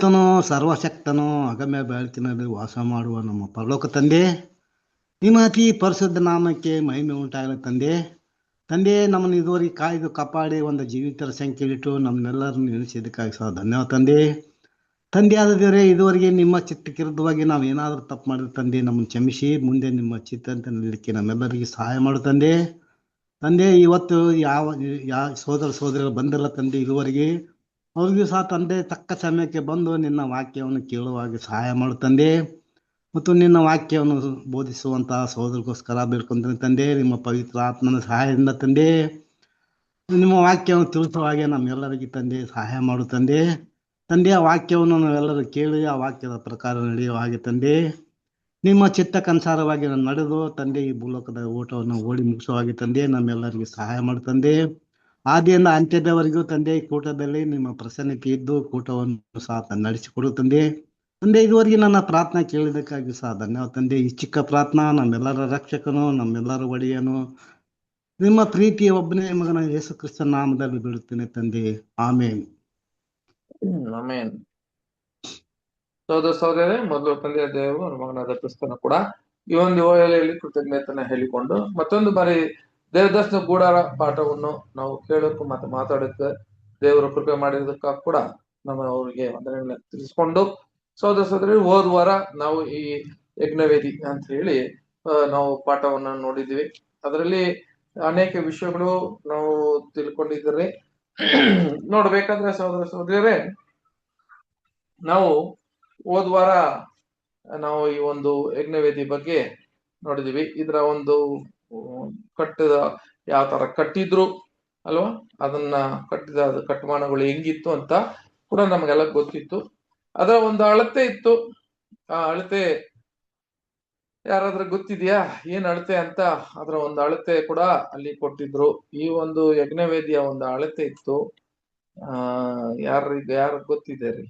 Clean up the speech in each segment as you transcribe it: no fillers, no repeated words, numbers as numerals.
ಸರ್ವೋನ್ನತನೂ ಸರ್ವಶಕ್ತನೂ ಅಗಮ್ಯ ಬೆಳಕಿನಲ್ಲಿ ವಾಸ ಮಾಡುವ ನಮ್ಮ ಪರಲೋಕ ತಂದೆ, ನಿಮ್ಮ ಅತಿ ಪರಿಶುದ್ಧ ನಾಮಕ್ಕೆ ಮಹಿಮೆ ಉಂಟಾಗಲಿ ತಂದೆ. ತಂದೆ, ನಮ್ಮನ್ನು ಇದುವರೆಗೆ ಕಾಯ್ದು ಕಾಪಾಡಿ ಒಂದು ಜೀವಿತರ ಸಂಖ್ಯೆಲಿಟ್ಟು ನಮ್ಮನ್ನೆಲ್ಲರನ್ನು ನೆನೆಸಿದ್ದಕ್ಕಾಗಿ ಸಹ ಧನ್ಯವಾದ ತಂದೆ. ತಂದೆ ಆದ ದೇವರೇ, ಇದುವರೆಗೆ ನಿಮ್ಮ ಚಿತ್ತಕ್ಕಿರುದ್ಧವಾಗಿ ನಾವು ಏನಾದರೂ ತಪ್ಪು ಮಾಡಿದ್ರೆ ತಂದೆ ನಮ್ಮನ್ನು ಕ್ಷಮಿಸಿ, ಮುಂದೆ ನಿಮ್ಮ ಚಿತ್ತಂತೆ ನಿಲ್ಲಕ್ಕೆ ನಮ್ಮೆಲ್ಲರಿಗೆ ಸಹಾಯ ಮಾಡು ತಂದೆ. ತಂದೆ, ಇವತ್ತು ಯಾವ ಸೋದರ ಸೋದರಿಗಳು ಬಂದಿಲ್ಲ ತಂದೆ ಇದುವರೆಗೆ, ಅವ್ರಿಗೂ ಸಹ ತಂದೆ ತಕ್ಕ ಸಮಯಕ್ಕೆ ಬಂದು ನಿನ್ನ ವಾಕ್ಯವನ್ನು ಕೇಳುವಾಗ ಸಹಾಯ ಮಾಡು ತಂದೆ. ಮತ್ತು ನಿನ್ನ ವಾಕ್ಯವನ್ನು ಬೋಧಿಸುವಂತಹ ಸಹೋದರಿಗೋಸ್ಕರ ಬೇಡ್ಕೊಂತೀನಿ ತಂದೆ. ನಿಮ್ಮ ಪವಿತ್ರ ಆತ್ಮನ ಸಹಾಯದಿಂದ ತಂದೆ, ನಿಮ್ಮ ವಾಕ್ಯವನ್ನು ತಿಳಿಸುವ ಹಾಗೆ ನಮ್ಮೆಲ್ಲರಿಗೆ ತಂದೆ ಸಹಾಯ ಮಾಡು ತಂದೆ. ತಂದೆ, ಆ ವಾಕ್ಯವನ್ನು ನಾವೆಲ್ಲರೂ ಕೇಳಿ ಆ ವಾಕ್ಯದ ಪ್ರಕಾರ ನಡೆಯುವ ಹಾಗೆ ತಂದೆ, ನಿಮ್ಮ ಚಿತ್ತಕ್ಕನುಸಾರವಾಗಿ ನಾನು ನಡೆದು ತಂದೆ ಈ ಭೂಲೋಕದ ಓಟವನ್ನು ಓಡಿ ಮುಗಿಸುವ ಹಾಗೆ ತಂದೆ ನಮ್ಮೆಲ್ಲರಿಗೆ ಸಹಾಯ ಮಾಡು ತಂದೆ. ಆದಿಯಿಂದ ಅಂತ್ಯದವರೆಗೂ ತಂದೆ ಈ ಕೂಟದಲ್ಲಿ ನಿಮ್ಮ ಪ್ರಸನ್ನತೆ ಇದ್ದು ಕೂಟವನ್ನು ಸಹ ನಡೆಸಿಕೊಡು ತಂದೆ. ತಂದೆ, ಇದುವರೆಗೆ ನನ್ನ ಪ್ರಾರ್ಥನೆ ಕೇಳಿದ್ದಕ್ಕಾಗಿ ಸಹ ಧನ್ಯವಾದ ತಂದೆ. ಈ ಚಿಕ್ಕ ಪ್ರಾರ್ಥನಾ ನಮ್ಮೆಲ್ಲರ ರಕ್ಷಕನು, ನಮ್ಮೆಲ್ಲರ ಒಡೆಯನು, ನಿಮ್ಮ ಪ್ರೀತಿಯ ಒಬ್ಬನೇ ಮಗನ ಯೇಸು ಕ್ರಿಸ್ತನ ನಾಮದಲ್ಲಿ ಬಿಡುತ್ತೇನೆ ತಂದೆ. ಆಮೇನ್. ಆಮೇನ್. ಸಹೋದರ ಸಹೋದರರೇ, ಮೊದಲು ತಂದೆಯ ದೇವರು ಮಗನಾದ ಕ್ರಿಸ್ತನ ಕೂಡ ಈ ಒಂದು ಓಯಲೆಯಲ್ಲಿ ಕೃತಜ್ಞತೆನ ಹೇಳಿಕೊಂಡು ಮತ್ತೊಂದು ಬಾರಿ ದೇವದರ್ಶನ ಗೂಢಾರ ಪಾಠವನ್ನು ನಾವು ಕೇಳೋಕ್ಕೂ ಮತ್ತೆ ಮಾತಾಡೋಕ್ಕೆ ದೇವರು ಕೃಪೆ ಮಾಡಿರೋದಕ್ಕ ಕೂಡ ನಮ್ಮ ಅವರಿಗೆ ವಂದನೆಗಳನ್ನ ತಿಳಿಸ್ಕೊಂಡು, ಸಹೋದರ ಸಹೋದರಿ, ಹೋದ ವಾರ ನಾವು ಈ ಯಜ್ಞವೇದಿ ಅಂತ ಹೇಳಿ ನಾವು ಪಾಠವನ್ನ ನೋಡಿದ್ವಿ. ಅದರಲ್ಲಿ ಅನೇಕ ವಿಷಯಗಳು ನಾವು ತಿಳ್ಕೊಂಡಿದ್ದೀರಿ. ನೋಡ್ಬೇಕಾದ್ರೆ ಸಹೋದರ ಸಹೋದರಿಯರೇ, ನಾವು ಹೋದ ವಾರ ನಾವು ಈ ಒಂದು ಯಜ್ಞವೇದಿ ಬಗ್ಗೆ ನೋಡಿದ್ವಿ. ಇದರ ಒಂದು ಕಟ್ಟಿದ ಯಾವ ತರ ಕಟ್ಟಿದ್ರು ಅಲ್ವಾ, ಅದನ್ನ ಕಟ್ಟಿದ ಕಟ್ಟಮಾನಗಳು ಹೆಂಗಿತ್ತು ಅಂತ ಕೂಡ ನಮಗೆಲ್ಲ ಗೊತ್ತಿತ್ತು. ಅದರ ಒಂದು ಅಳತೆ ಇತ್ತು. ಆ ಅಳತೆ ಯಾರಾದ್ರೂ ಗೊತ್ತಿದ್ಯಾ ಏನ್ ಅಳತೆ ಅಂತ? ಅದರ ಒಂದು ಅಳತೆ ಕೂಡ ಅಲ್ಲಿ ಕೊಟ್ಟಿದ್ರು. ಈ ಒಂದು ಯಜ್ಞವೇದಿಯ ಒಂದು ಅಳತೆ ಇತ್ತು. ಯಾರು ಗೊತ್ತಿದೆ ರೀ?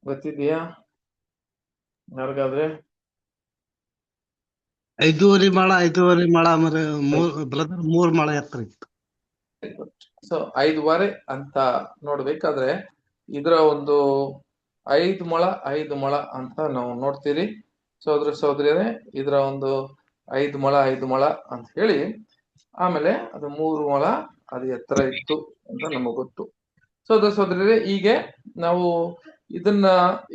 ಗೊತ್ತಿದ್ಯಾ ಯಾರಿಗಾದ್ರೆ? 5.5 ಮೊಳ ಬ್ರದರ್, 3 ಮೊಳ ಎತ್ತರ ಇತ್ತು. ಸೊ 5 ಅಂತ ನೋಡ್ಬೇಕಾದ್ರೆ ಇದರ ಒಂದು 5 ಮೊಳ ಅಂತ ನಾವು ನೋಡ್ತೀರಿ ಸಹೋದರ ಸಹೋದರಿಯರೇ. ಇದರ ಒಂದು 5 ಮೊಳ ಅಂತ ಹೇಳಿ, ಆಮೇಲೆ ಅದು 3 ಮೊಳ ಅದು ಎತ್ತರ ಇತ್ತು ಅಂತ ನಮಗ್ ಗೊತ್ತು. ಸಹೋದರ ಸಹೋದರಿಯರೇ, ಹೀಗೆ ನಾವು ಇದನ್ನ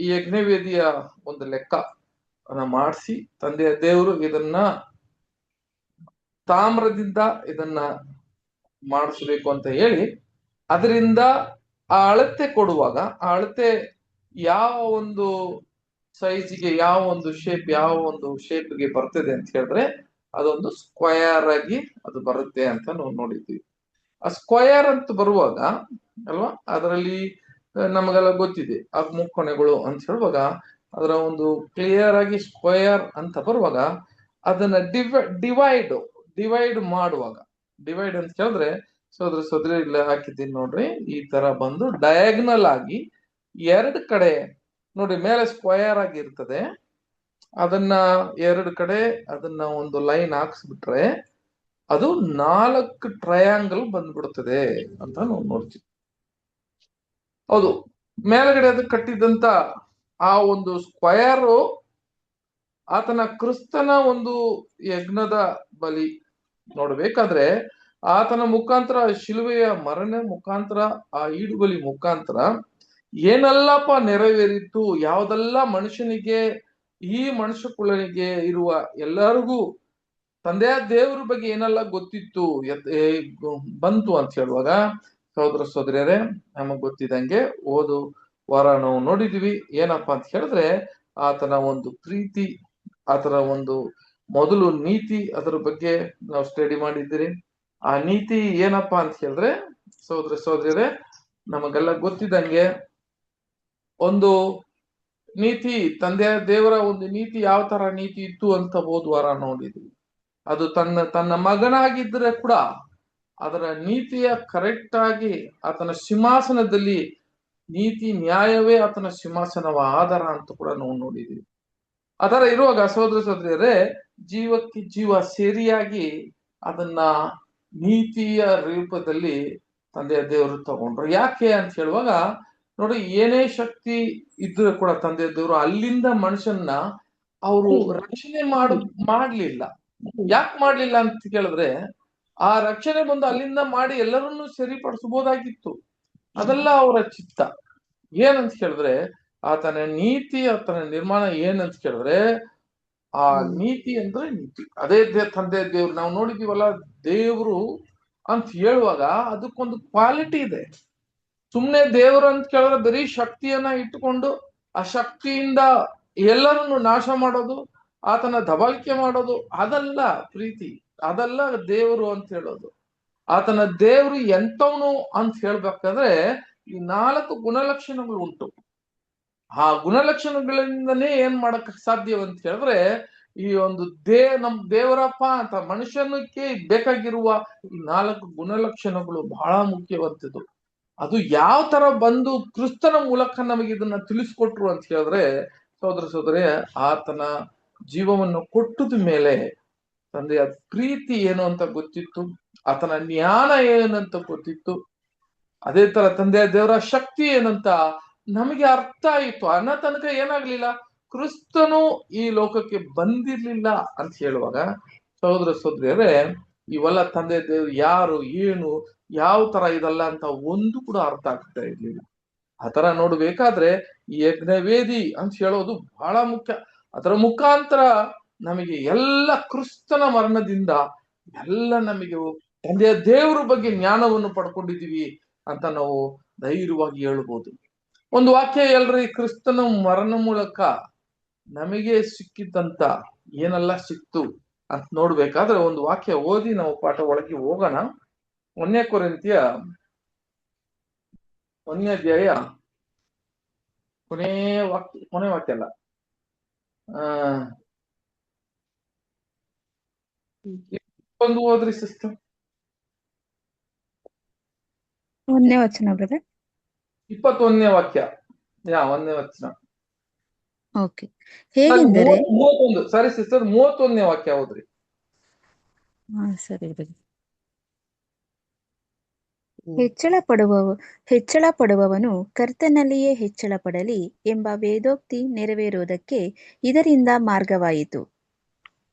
ಈ ಯಜ್ಞವೇದಿಯ ಒಂದು ಲೆಕ್ಕ ಮಾಡಿಸಿ ತಂದೆಯ ದೇವರು ಇದನ್ನ ತಾಮ್ರದಿಂದ ಇದನ್ನ ಮಾಡಿಸ್ಬೇಕು ಅಂತ ಹೇಳಿ, ಅದರಿಂದ ಆ ಅಳತೆ ಕೊಡುವಾಗ ಆ ಅಳತೆ ಯಾವ ಒಂದು ಸೈಜ್ಗೆ, ಯಾವ ಒಂದು ಶೇಪ್ಗೆ ಬರ್ತದೆ ಅಂತ ಹೇಳಿದ್ರೆ ಅದೊಂದು ಸ್ಕ್ವಯರ್ ಆಗಿ ಅದು ಬರುತ್ತೆ ಅಂತ ನಾವು ನೋಡಿದ್ವಿ. ಆ ಸ್ಕ್ವಯರ್ ಅಂತ ಬರುವಾಗ ಅಲ್ವಾ, ಅದರಲ್ಲಿ ನಮಗೆಲ್ಲ ಗೊತ್ತಿದೆ ಆ ಮುಕ್ಕೊನೆಗಳು ಅಂತ ಹೇಳುವಾಗ, ಅದರ ಒಂದು ಕ್ಲಿಯರ್ ಆಗಿ ಸ್ಕ್ವಯರ್ ಅಂತ ಬರುವಾಗ ಅದನ್ನ ಡಿವೈಡ್ ಮಾಡುವಾಗ, ಡಿವೈಡ್ ಅಂತ ಹೇಳಿದ್ರೆ ಸೋದರ ಸೋದರಿ ಇಲ್ಲ ಹಾಕಿದ್ದೀನಿ ನೋಡ್ರಿ, ಈ ತರ ಬಂದು ಡಯಾಗ್ನಲ್ ಆಗಿ 2 ಕಡೆ ನೋಡಿ, ಮೇಲೆ ಸ್ಕ್ವಯರ್ ಆಗಿ ಇರ್ತದೆ, ಅದನ್ನ 2 ಕಡೆ ಅದನ್ನ ಒಂದು ಲೈನ್ ಹಾಕ್ಸ್ಬಿಟ್ರೆ ಅದು 4 ಟ್ರಯಾಂಗಲ್ ಬಂದ್ಬಿಡುತ್ತದೆ ಅಂತ ನಾವು ನೋಡ್ತೀವಿ. ಹೌದು, ಮೇಲ್ಗಡೆ ಅದು ಕಟ್ಟಿದಂತ ಆ ಒಂದು ಸ್ಕ್ವಯರು ಆತನ ಕ್ರಿಸ್ತನ ಒಂದು ಯಜ್ಞದ ಬಲಿ ನೋಡ್ಬೇಕಾದ್ರೆ ಆತನ ಮುಖಾಂತರ, ಶಿಲುಬೆಯ ಮರಣ ಮುಖಾಂತರ, ಆ ಈಡುಬಲಿ ಮುಖಾಂತರ ಏನೆಲ್ಲಪ್ಪ ನೆರವೇರಿತ್ತು, ಯಾವುದೆಲ್ಲ ಮನುಷ್ಯನಿಗೆ, ಈ ಮನುಷ್ಯ ಕುಲನಿಗೆ ಇರುವ ಎಲ್ಲರಿಗೂ ತಂದೆಯ ದೇವರ ಬಗ್ಗೆ ಏನೆಲ್ಲ ಗೊತ್ತಿತ್ತು ಬಂತು ಅಂತ ಹೇಳುವಾಗ, ಸಹೋದರ ಸಹೋದರಿಯರೇ, ನಮಗ್ ಗೊತ್ತಿದಂಗೆ ಓದು ವಾರ ನಾವು ನೋಡಿದ್ವಿ. ಏನಪ್ಪಾ ಅಂತ ಹೇಳಿದ್ರೆ, ಆತನ ಒಂದು ಪ್ರೀತಿ, ಆತನ ಒಂದು ಮೊದಲು ನೀತಿ, ಅದರ ಬಗ್ಗೆ ನಾವು ಸ್ಟಡಿ ಮಾಡಿದ್ದೀರಿ. ಆ ನೀತಿ ಏನಪ್ಪಾ ಅಂತ ಹೇಳಿದ್ರೆ ಸಹೋದರ ಸಹೋದರಿಯರೇ, ನಮಗೆಲ್ಲ ಗೊತ್ತಿದ್ದಂಗೆ ಒಂದು ನೀತಿ, ತಂದೆಯ ದೇವರ ಒಂದು ನೀತಿ ಯಾವ ತರ ನೀತಿ ಇತ್ತು ಅಂತ ಹೋದ ವಾರ ನೋಡಿದ್ವಿ. ಅದು ತನ್ನ ಮಗನಾಗಿದ್ರೆ ಕೂಡ ಅದರ ನೀತಿಯ ಕರೆಕ್ಟ್ ಆಗಿ ಆತನ ಸಿಂಹಾಸನದಲ್ಲಿ ನೀತಿ ನ್ಯಾಯವೇ ಆತನ ಸಿಂಹಾಸನವ ಆಧಾರ ಅಂತ ಕೂಡ ನಾವು ನೋಡಿದ್ವಿ. ಅದರ ಇರುವಾಗ ಸಹೋದರ ಸಹೋದರಿಯರೇ, ಜೀವಕ್ಕೆ ಜೀವ ಸೇರಿಯಾಗಿ ಅದನ್ನ ನೀತಿಯ ರೂಪದಲ್ಲಿ ತಂದೆಯ ದೇವರು ತಗೊಂಡ್ರು. ಯಾಕೆ ಅಂತ ಹೇಳುವಾಗ ನೋಡಿ, ಏನೇ ಶಕ್ತಿ ಇದ್ರೂ ಕೂಡ ತಂದೆಯ ದೇವರು ಅಲ್ಲಿಂದ ಮನುಷ್ಯನ್ನ ಅವರು ರಕ್ಷಣೆ ಮಾಡ್ಲಿಲ್ಲ. ಯಾಕೆ ಮಾಡ್ಲಿಲ್ಲ ಅಂತ ಕೇಳಿದ್ರೆ, ಆ ರಕ್ಷಣೆ ಬಂದು ಅಲ್ಲಿಂದ ಮಾಡಿ ಎಲ್ಲರನ್ನೂ ಸರಿಪಡಿಸಬಹುದಾಗಿತ್ತು. ಅದೆಲ್ಲ ಅವರ ಚಿತ್ತ. ಏನಂತ ಕೇಳಿದ್ರೆ, ಆತನ ನೀತಿ, ಆತನ ನಿರ್ಮಾಣ ಏನಂತ ಕೇಳಿದ್ರೆ, ಆ ನೀತಿ ಅಂದ್ರೆ ನೀತಿ. ಅದೇ ತಂದೆ ದೇವ್ರು ನಾವು ನೋಡಿದೀವಲ್ಲ, ದೇವ್ರು ಅಂತ ಹೇಳುವಾಗ ಅದಕ್ಕೊಂದು ಕ್ವಾಲಿಟಿ ಇದೆ. ಸುಮ್ನೆ ದೇವರು ಅಂತ ಕೇಳಿದ್ರೆ ಬರೀ ಶಕ್ತಿಯನ್ನ ಇಟ್ಟುಕೊಂಡು ಆ ಶಕ್ತಿಯಿಂದ ಎಲ್ಲರನ್ನು ನಾಶ ಮಾಡೋದು, ಆತನ ದಬಾಳಿಕೆ ಮಾಡೋದು, ಅದಲ್ಲ ಪ್ರೀತಿ, ಅದಲ್ಲ ದೇವರು ಅಂತ ಹೇಳೋದು. ಆತನ ದೇವರು ಎಂತವನು ಅಂತ ಹೇಳ್ಬೇಕಾದ್ರೆ ಈ 4 ಗುಣಲಕ್ಷಣಗಳು ಉಂಟು. ಆ ಗುಣಲಕ್ಷಣಗಳಿಂದನೇ ಏನ್ ಮಾಡಕ್ ಸಾಧ್ಯವಂತ ಹೇಳಿದ್ರೆ, ಈ ಒಂದು ನಮ್ ದೇವರಪ್ಪ ಅಂತ ಮನುಷ್ಯನಕ್ಕೆ ಬೇಕಾಗಿರುವ ಈ 4 ಗುಣಲಕ್ಷಣಗಳು ಬಹಳ ಮುಖ್ಯವಂತದ್ದು. ಅದು ಯಾವ ತರ ಬಂದು ಕ್ರಿಸ್ತನ ಮೂಲಕ ನಮಗೆ ಇದನ್ನ ತಿಳಿಸ್ಕೊಟ್ರು ಅಂತ ಹೇಳಿದ್ರೆ, ಸಹೋದರ ಸಹೋದರಿ, ಆತನ ಜೀವವನ್ನು ಕೊಟ್ಟದ ಮೇಲೆ ತಂದೆಯ ಪ್ರೀತಿ ಏನು ಅಂತ ಗೊತ್ತಿತ್ತು, ಆತನ ಜ್ಞಾನ ಏನಂತ ಗೊತ್ತಿತ್ತು. ಅದೇ ತರ ತಂದೆಯ ದೇವರ ಶಕ್ತಿ ಏನಂತ ನಮಗೆ ಅರ್ಥ ಆಯಿತು. ಅನ್ನೋ ತನಕ ಏನಾಗ್ಲಿಲ್ಲ, ಕ್ರಿಸ್ತನು ಈ ಲೋಕಕ್ಕೆ ಬಂದಿರ್ಲಿಲ್ಲ ಅಂತ ಹೇಳುವಾಗ ಸಹೋದರ ಸಹೋದರಿಯರೇ, ಇವೆಲ್ಲ ತಂದೆ ದೇವರು ಯಾರು, ಏನು, ಯಾವ ತರ ಇದಲ್ಲ ಅಂತ ಒಂದು ಕೂಡ ಅರ್ಥ ಆಗ್ತಾ ಇರ್ಲಿಲ್ಲ. ಆ ತರ ನೋಡ್ಬೇಕಾದ್ರೆ ಈ ಯಜ್ಞವೇದಿ ಅಂತ ಹೇಳೋದು ಬಹಳ ಮುಖ್ಯ. ಅದರ ಮುಖಾಂತರ ನಮಗೆ ಎಲ್ಲ ಕ್ರಿಸ್ತನ ಮರಣದಿಂದ ಎಲ್ಲ ನಮಗೆ ತಂದೆಯ ದೇವರ ಬಗ್ಗೆ ಜ್ಞಾನವನ್ನು ಪಡ್ಕೊಂಡಿದೀವಿ ಅಂತ ನಾವು ಧೈರ್ಯವಾಗಿ ಹೇಳ್ಬೋದು. ಒಂದು ವಾಕ್ಯ ಹೇಳ್ರಿ, ಕ್ರಿಸ್ತನ ಮರಣ ಮೂಲಕ ನಮಗೆ ಸಿಕ್ಕಿದ್ದಂತ ಏನೆಲ್ಲ ಸಿಕ್ತು ಅಂತ ನೋಡ್ಬೇಕಾದ್ರೆ ಒಂದು ವಾಕ್ಯ ಓದಿ ನಾವು ಪಾಠ ಒಳಗೆ ಹೋಗೋಣ. 1 ಕೊರಿಂಥಿಯ 1ನೇ ಅಧ್ಯಾಯ ಕೊನೆ ವಾಕ್ಯ ಅಲ್ಲ, 21 ಓದ್ರಿ ಸಿಸ್ಟರ್. 1ನೇ ವಚನ ಬ್ರದರ್. 21ನೇ ವಾಕ್ಯ. 1ನೇ ವಚನ. ಓಕೆ. ಹೇಗೆಂದರೆ 31, ಸಾರಿ ಸಿಸ್ಟರ್, 31ನೇ ವಾಕ್ಯ ಓದ್ರಿ. ಸರಿ ಬ್ರದರ್. ಹೆಚ್ಚಳ ಪಡುವವನು ಕರ್ತನಲ್ಲಿಯೇ ಹೆಚ್ಚಳ ಪಡಲಿ ಎಂಬ ವೇದೋಕ್ತಿ ನೆರವೇರುವುದಕ್ಕೆ ಇದರಿಂದ ಮಾರ್ಗವಾಯಿತು.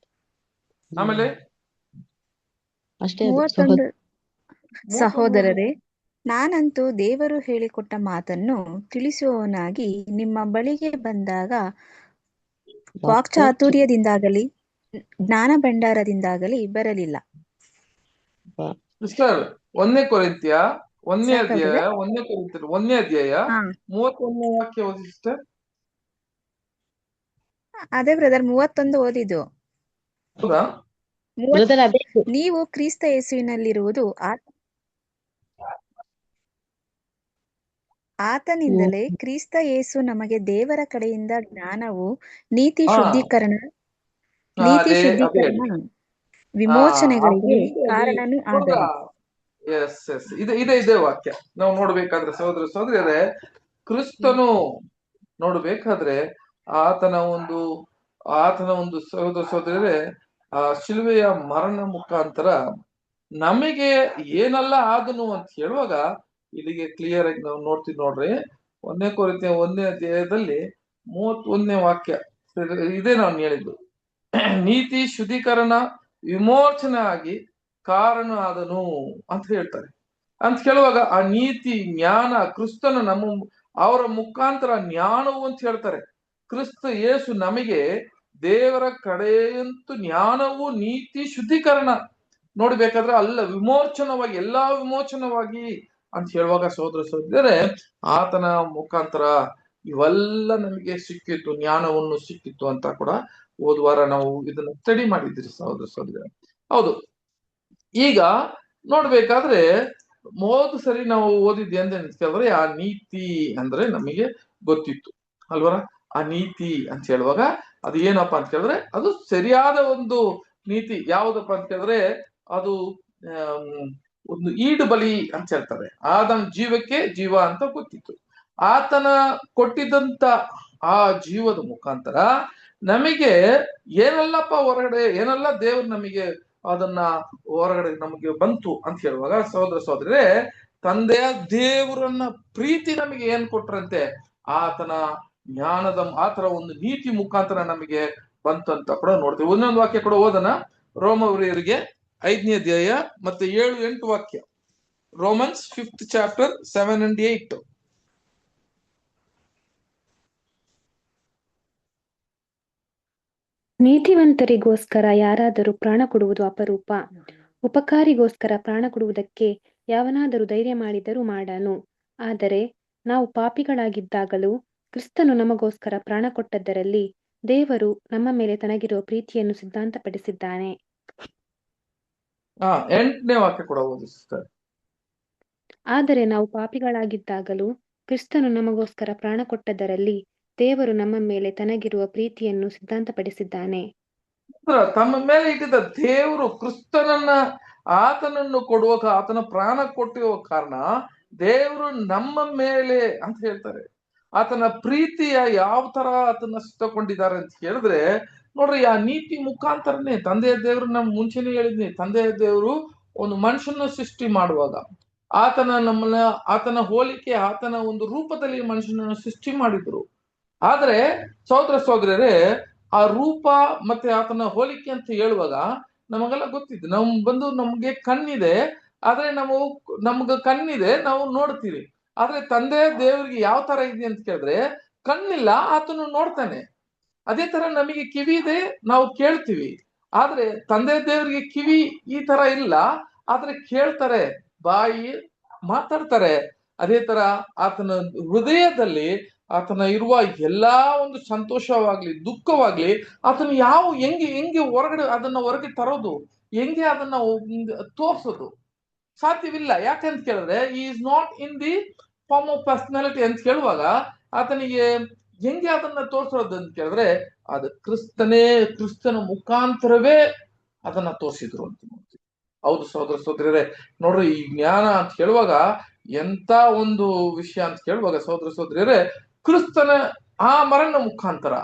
ಆಮೇಲೆ 31 ಸಹೋದರರೇ, ನಾನಂತೂ ದೇವರು ಹೇಳಿಕೊಟ್ಟ ಮಾತನ್ನು ತಿಳಿಸುವವನಾಗಿ ನಿಮ್ಮ ಬಳಿಗೆ ಬಂದಾಗ ವಾಕ್ಚಾತುರ್ಯದಿಂದಾಗಲಿ ಜ್ಞಾನ ಭಂಡಾರದಿಂದಾಗಲಿ ಬರಲಿಲ್ಲ. ಸಿಸ್ಟರ್, 1 ಕೊರಿಂಥಿಯ 1ನೇ ಅಧ್ಯಾಯ 31ನೇ ವಾಕ್ಯ ಓದಿ ಸಿಸ್ಟರ್. ಅದೇ ಬ್ರದರ್ 31 ಓದಿದ್ದು. ಹೌದಾ? ನೀವು ಕ್ರಿಸ್ತ ಯೇಸುವಿನಲ್ಲಿರುವುದು ಆತನಿಂದಲೇ. ಕ್ರಿಸ್ತ ಯೇಸು ನಮಗೆ ದೇವರ ಕಡೆಯಿಂದ ಜ್ಞಾನವು ನೀತಿ ಶುದ್ಧೀಕರಣ ವಿಮೋಚನೆಗಳಿಗೆ ಕಾರಣನೂ ಆದನು. ಇದೇ ವಾಕ್ಯ ನಾವು ನೋಡ್ಬೇಕಾದ್ರೆ ಸಹೋದರ ಸಹೋದರಿಯರೇ, ಕ್ರಿಸ್ತನು ನೋಡ್ಬೇಕಾದ್ರೆ ಆತನ ಒಂದು ಸಹೋದರ ಸಹೋದರಿಯರೇ, ಆ ಶಿಲುಬೆಯ ಮರಣ ಮುಖಾಂತರ ನಮಗೆ ಏನೆಲ್ಲ ಆದನು ಅಂತ ಹೇಳುವಾಗ ಇಲ್ಲಿಗೆ ಕ್ಲಿಯರ್ ಆಗಿ ನಾವು ನೋಡ್ತೀವಿ ನೋಡ್ರಿ. 1 ಕೊರಿಂಥಿಯ 1ನೇ ಅಧ್ಯಾಯದಲ್ಲಿ 31ನೇ ವಾಕ್ಯ ಇದೇ ನಾನು ಹೇಳಿದ್ದು. ನೀತಿ ಶುದ್ಧೀಕರಣ ವಿಮೋಚನೆ ಆಗಿ ಕಾರಣ ಆದನು ಅಂತ ಹೇಳ್ತಾರೆ. ಅಂತ ಕೇಳುವಾಗ ಆ ನೀತಿ ಜ್ಞಾನ ಕ್ರಿಸ್ತನ ಅವರ ಮುಖಾಂತರ ಜ್ಞಾನವು ಅಂತ ಹೇಳ್ತಾರೆ. ಕ್ರಿಸ್ತ ಯೇಸು ನಮಗೆ ದೇವರ ಕಡೆಯಂತೂ ಜ್ಞಾನವು ನೀತಿ ಶುದ್ಧೀಕರಣ ನೋಡ್ಬೇಕಾದ್ರೆ ಅಲ್ಲ ವಿಮೋಚನವಾಗಿ, ಎಲ್ಲಾ ವಿಮೋಚನವಾಗಿ ಅಂತ ಹೇಳುವಾಗ ಸಹೋದರ ಸಹೋದರರೇ, ಆತನ ಮುಖಾಂತರ ಇವೆಲ್ಲ ನಮಗೆ ಸಿಕ್ಕಿತ್ತು, ಜ್ಞಾನವನ್ನು ಸಿಕ್ಕಿತ್ತು ಅಂತ ಕೂಡ ಹೋದ್ವಾರ ನಾವು ಇದನ್ನ ಸ್ಟಡಿ ಮಾಡಿದ್ರಿ ಸಹೋದರ ಸಹೋದರ. ಹೌದು. ಈಗ ನೋಡ್ಬೇಕಾದ್ರೆ ಹೋದ ಸರಿ ನಾವು ಓದಿದ್ದೆ ಅಂತ ಕೇಳಿದ್ರೆ ಆ ನೀತಿ ಅಂದ್ರೆ ನಮಗೆ ಗೊತ್ತಿತ್ತು ಅಲ್ವರ. ಆ ನೀತಿ ಅಂತ ಹೇಳುವಾಗ ಅದು ಏನಪ್ಪಾ ಅಂತ ಕೇಳಿದ್ರೆ ಅದು ಸರಿಯಾದ ಒಂದು ನೀತಿ. ಯಾವುದಪ್ಪ ಅಂತ ಕೇಳಿದ್ರೆ ಅದು ಒಂದು ಈಡು ಬಲಿ ಅಂತ ಹೇಳ್ತಾರೆ. ಆತನ ಜೀವಕ್ಕೆ ಜೀವ ಅಂತ ಗೊತ್ತಿತ್ತು. ಆತನ ಕೊಟ್ಟಿದ್ದಂತ ಆ ಜೀವದ ಮುಖಾಂತರ ನಮಗೆ ಏನೆಲ್ಲಪ್ಪ ಹೊರಗಡೆ ಏನೆಲ್ಲ ದೇವರು ನಮಗೆ ಅದನ್ನ ಹೊರಗಡೆ ನಮಗೆ ಬಂತು ಅಂತ ಹೇಳುವಾಗ ಸಹೋದರ ಸಹೋದರರೇ, ತಂದೆಯ ದೇವರನ್ನ ಪ್ರೀತಿ ನಮಗೆ ಏನ್ ಕೊಟ್ರಂತೆ, ಆತನ ಆತರ ಒಂದು ನೀತಿ ಮುಖಾಂತರ ನಮಗೆ ಬಂತಂತ ಕೂಡ ನೋಡ್ತೀವಿ. ಒಂದೊಂದು ವಾಕ್ಯ ಕೂಡ ಓದನ. ರೋಮವರಿಗೆ 5ನೇ ಅಧ್ಯಾಯ ಮತ್ತೆ 7-8 ವಾಕ್ಯ. Romans 5th chapter 7 and 8. ನೀತಿವಂತರಿಗೋಸ್ಕರ ಯಾರಾದರೂ ಪ್ರಾಣ ಕೊಡುವುದು ಅಪರೂಪ. ಉಪಕಾರಿಗೋಸ್ಕರ ಪ್ರಾಣ ಕೊಡುವುದಕ್ಕೆ ಯಾವನಾದರೂ ಧೈರ್ಯ ಮಾಡಿದರೂ ಮಾಡಾನು. ಆದರೆ ನಾವು ಪಾಪಿಗಳಾಗಿದ್ದಾಗಲೂ ಕ್ರಿಸ್ತನು ನಮಗೋಸ್ಕರ ಪ್ರಾಣ ಕೊಟ್ಟದ್ದರಲ್ಲಿ ದೇವರು ನಮ್ಮ ಮೇಲೆ ತನಗಿರುವ ಪ್ರೀತಿಯನ್ನು ಸಿದ್ಧಾಂತಪಡಿಸಿದ್ದಾನೆ. 8ನೇ ವಾಕ್ಯ ಕೂಡ ಓದಿ ಸಿಸ್ಟರ್. ಆದರೆ ನಾವು ಪಾಪಿಗಳಾಗಿದ್ದಾಗಲೂ ಕ್ರಿಸ್ತನು ನಮಗೋಸ್ಕರ ಪ್ರಾಣ ಕೊಟ್ಟದ್ದರಲ್ಲಿ ದೇವರು ನಮ್ಮ ಮೇಲೆ ತನಗಿರುವ ಪ್ರೀತಿಯನ್ನು ಸಿದ್ಧಾಂತಪಡಿಸಿದ್ದಾನೆ. ತಮ್ಮ ಮೇಲೆ ಇಟ್ಟಿದ್ದ ದೇವರು ಆತನನ್ನು ಕೊಡುವಾಗ, ಆತನ ಪ್ರಾಣ ಕೊಟ್ಟಿರುವ ಕಾರಣ ದೇವರು ನಮ್ಮ ಮೇಲೆ ಅಂತ ಹೇಳ್ತಾರೆ. ಆತನ ಪ್ರೀತಿಯ ಯಾವ ತರ ಆತನ ಸಿದ್ಧಕೊಂಡಿದ್ದಾರೆ ಅಂತ ಹೇಳಿದ್ರೆ, ನೋಡ್ರಿ, ಆ ನೀತಿ ಮುಖಾಂತರನೇ ತಂದೆಯ ದೇವರು ನಮ್ ಮುಂಚೆನೆ ಹೇಳಿದ್ನಿ, ತಂದೆಯ ದೇವರು ಒಂದು ಮನುಷ್ಯನ ಸೃಷ್ಟಿ ಮಾಡುವಾಗ ಆತನ ಹೋಲಿಕೆ, ಆತನ ಒಂದು ರೂಪದಲ್ಲಿ ಮನುಷ್ಯನನ್ನು ಸೃಷ್ಟಿ ಮಾಡಿದ್ರು. ಆದ್ರೆ ಸಹೋದರ ಸಹೋದರರೇ, ಆ ರೂಪ ಮತ್ತೆ ಆತನ ಹೋಲಿಕೆ ಅಂತ ಹೇಳುವಾಗ ನಮಗೆಲ್ಲ ಗೊತ್ತಿದೆ. ನಮ್ಗೆ ಕಣ್ಣಿದೆ, ಆದ್ರೆ ನಮ್ಗೆ ಕಣ್ಣಿದೆ, ನಾವು ನೋಡ್ತೀವಿ. ಆದ್ರೆ ತಂದೆ ದೇವರಿಗೆ ಯಾವ ತರ ಇದೆ ಅಂತ ಕೇಳಿದ್ರೆ, ಕಣ್ಣಿಲ್ಲ, ಆತನು ನೋಡ್ತಾನೆ. ಅದೇ ತರ ನಮಗೆ ಕಿವಿ ಇದೆ, ನಾವು ಕೇಳ್ತೀವಿ. ಆದ್ರೆ ತಂದೆ ದೇವರಿಗೆ ಕಿವಿ ಈ ತರ ಇಲ್ಲ, ಆದ್ರೆ ಕೇಳ್ತಾರೆ, ಬಾಯಿ ಮಾತಾಡ್ತಾರೆ. ಅದೇ ತರ ಆತನ ಹೃದಯದಲ್ಲಿ ಆತನ ಇರುವ ಎಲ್ಲಾ ಒಂದು ಸಂತೋಷವಾಗ್ಲಿ ದುಃಖವಾಗ್ಲಿ ಆತನು ಹೆಂಗೆ ಹೊರಗೆ ತರೋದು, ಹೆಂಗೆ ಅದನ್ನ ತೋರ್ಸೋದು ಸಾಧ್ಯವಿಲ್ಲ. ಯಾಕಂತ ಕೇಳಿದ್ರೆ, is not in the form of personality ಅಂತ ಕೇಳುವಾಗ ಆತನಿಗೆ ಹೆಂಗೆ ಅದನ್ನ ತೋರ್ಸೋದು ಅಂತ ಕೇಳಿದ್ರೆ, ಅದು ಕ್ರಿಸ್ತನ ಮುಖಾಂತರವೇ ಅದನ್ನ ತೋರಿಸಿದ್ರು ಅಂತ ನೋಡ್ತೀವಿ. ಹೌದು ಸಹೋದರ ಸಹೋದರರೇ, ನೋಡ್ರಿ, ಈ ಜ್ಞಾನ ಅಂತ ಹೇಳುವಾಗ ಎಂತ ಒಂದು ವಿಷಯ ಅಂತ ಕೇಳುವಾಗ ಸಹೋದರ ಸಹೋದರಿಯರೇ, ಕ್ರಿಸ್ತನ ಆ ಮರಣ ಮುಖಾಂತರ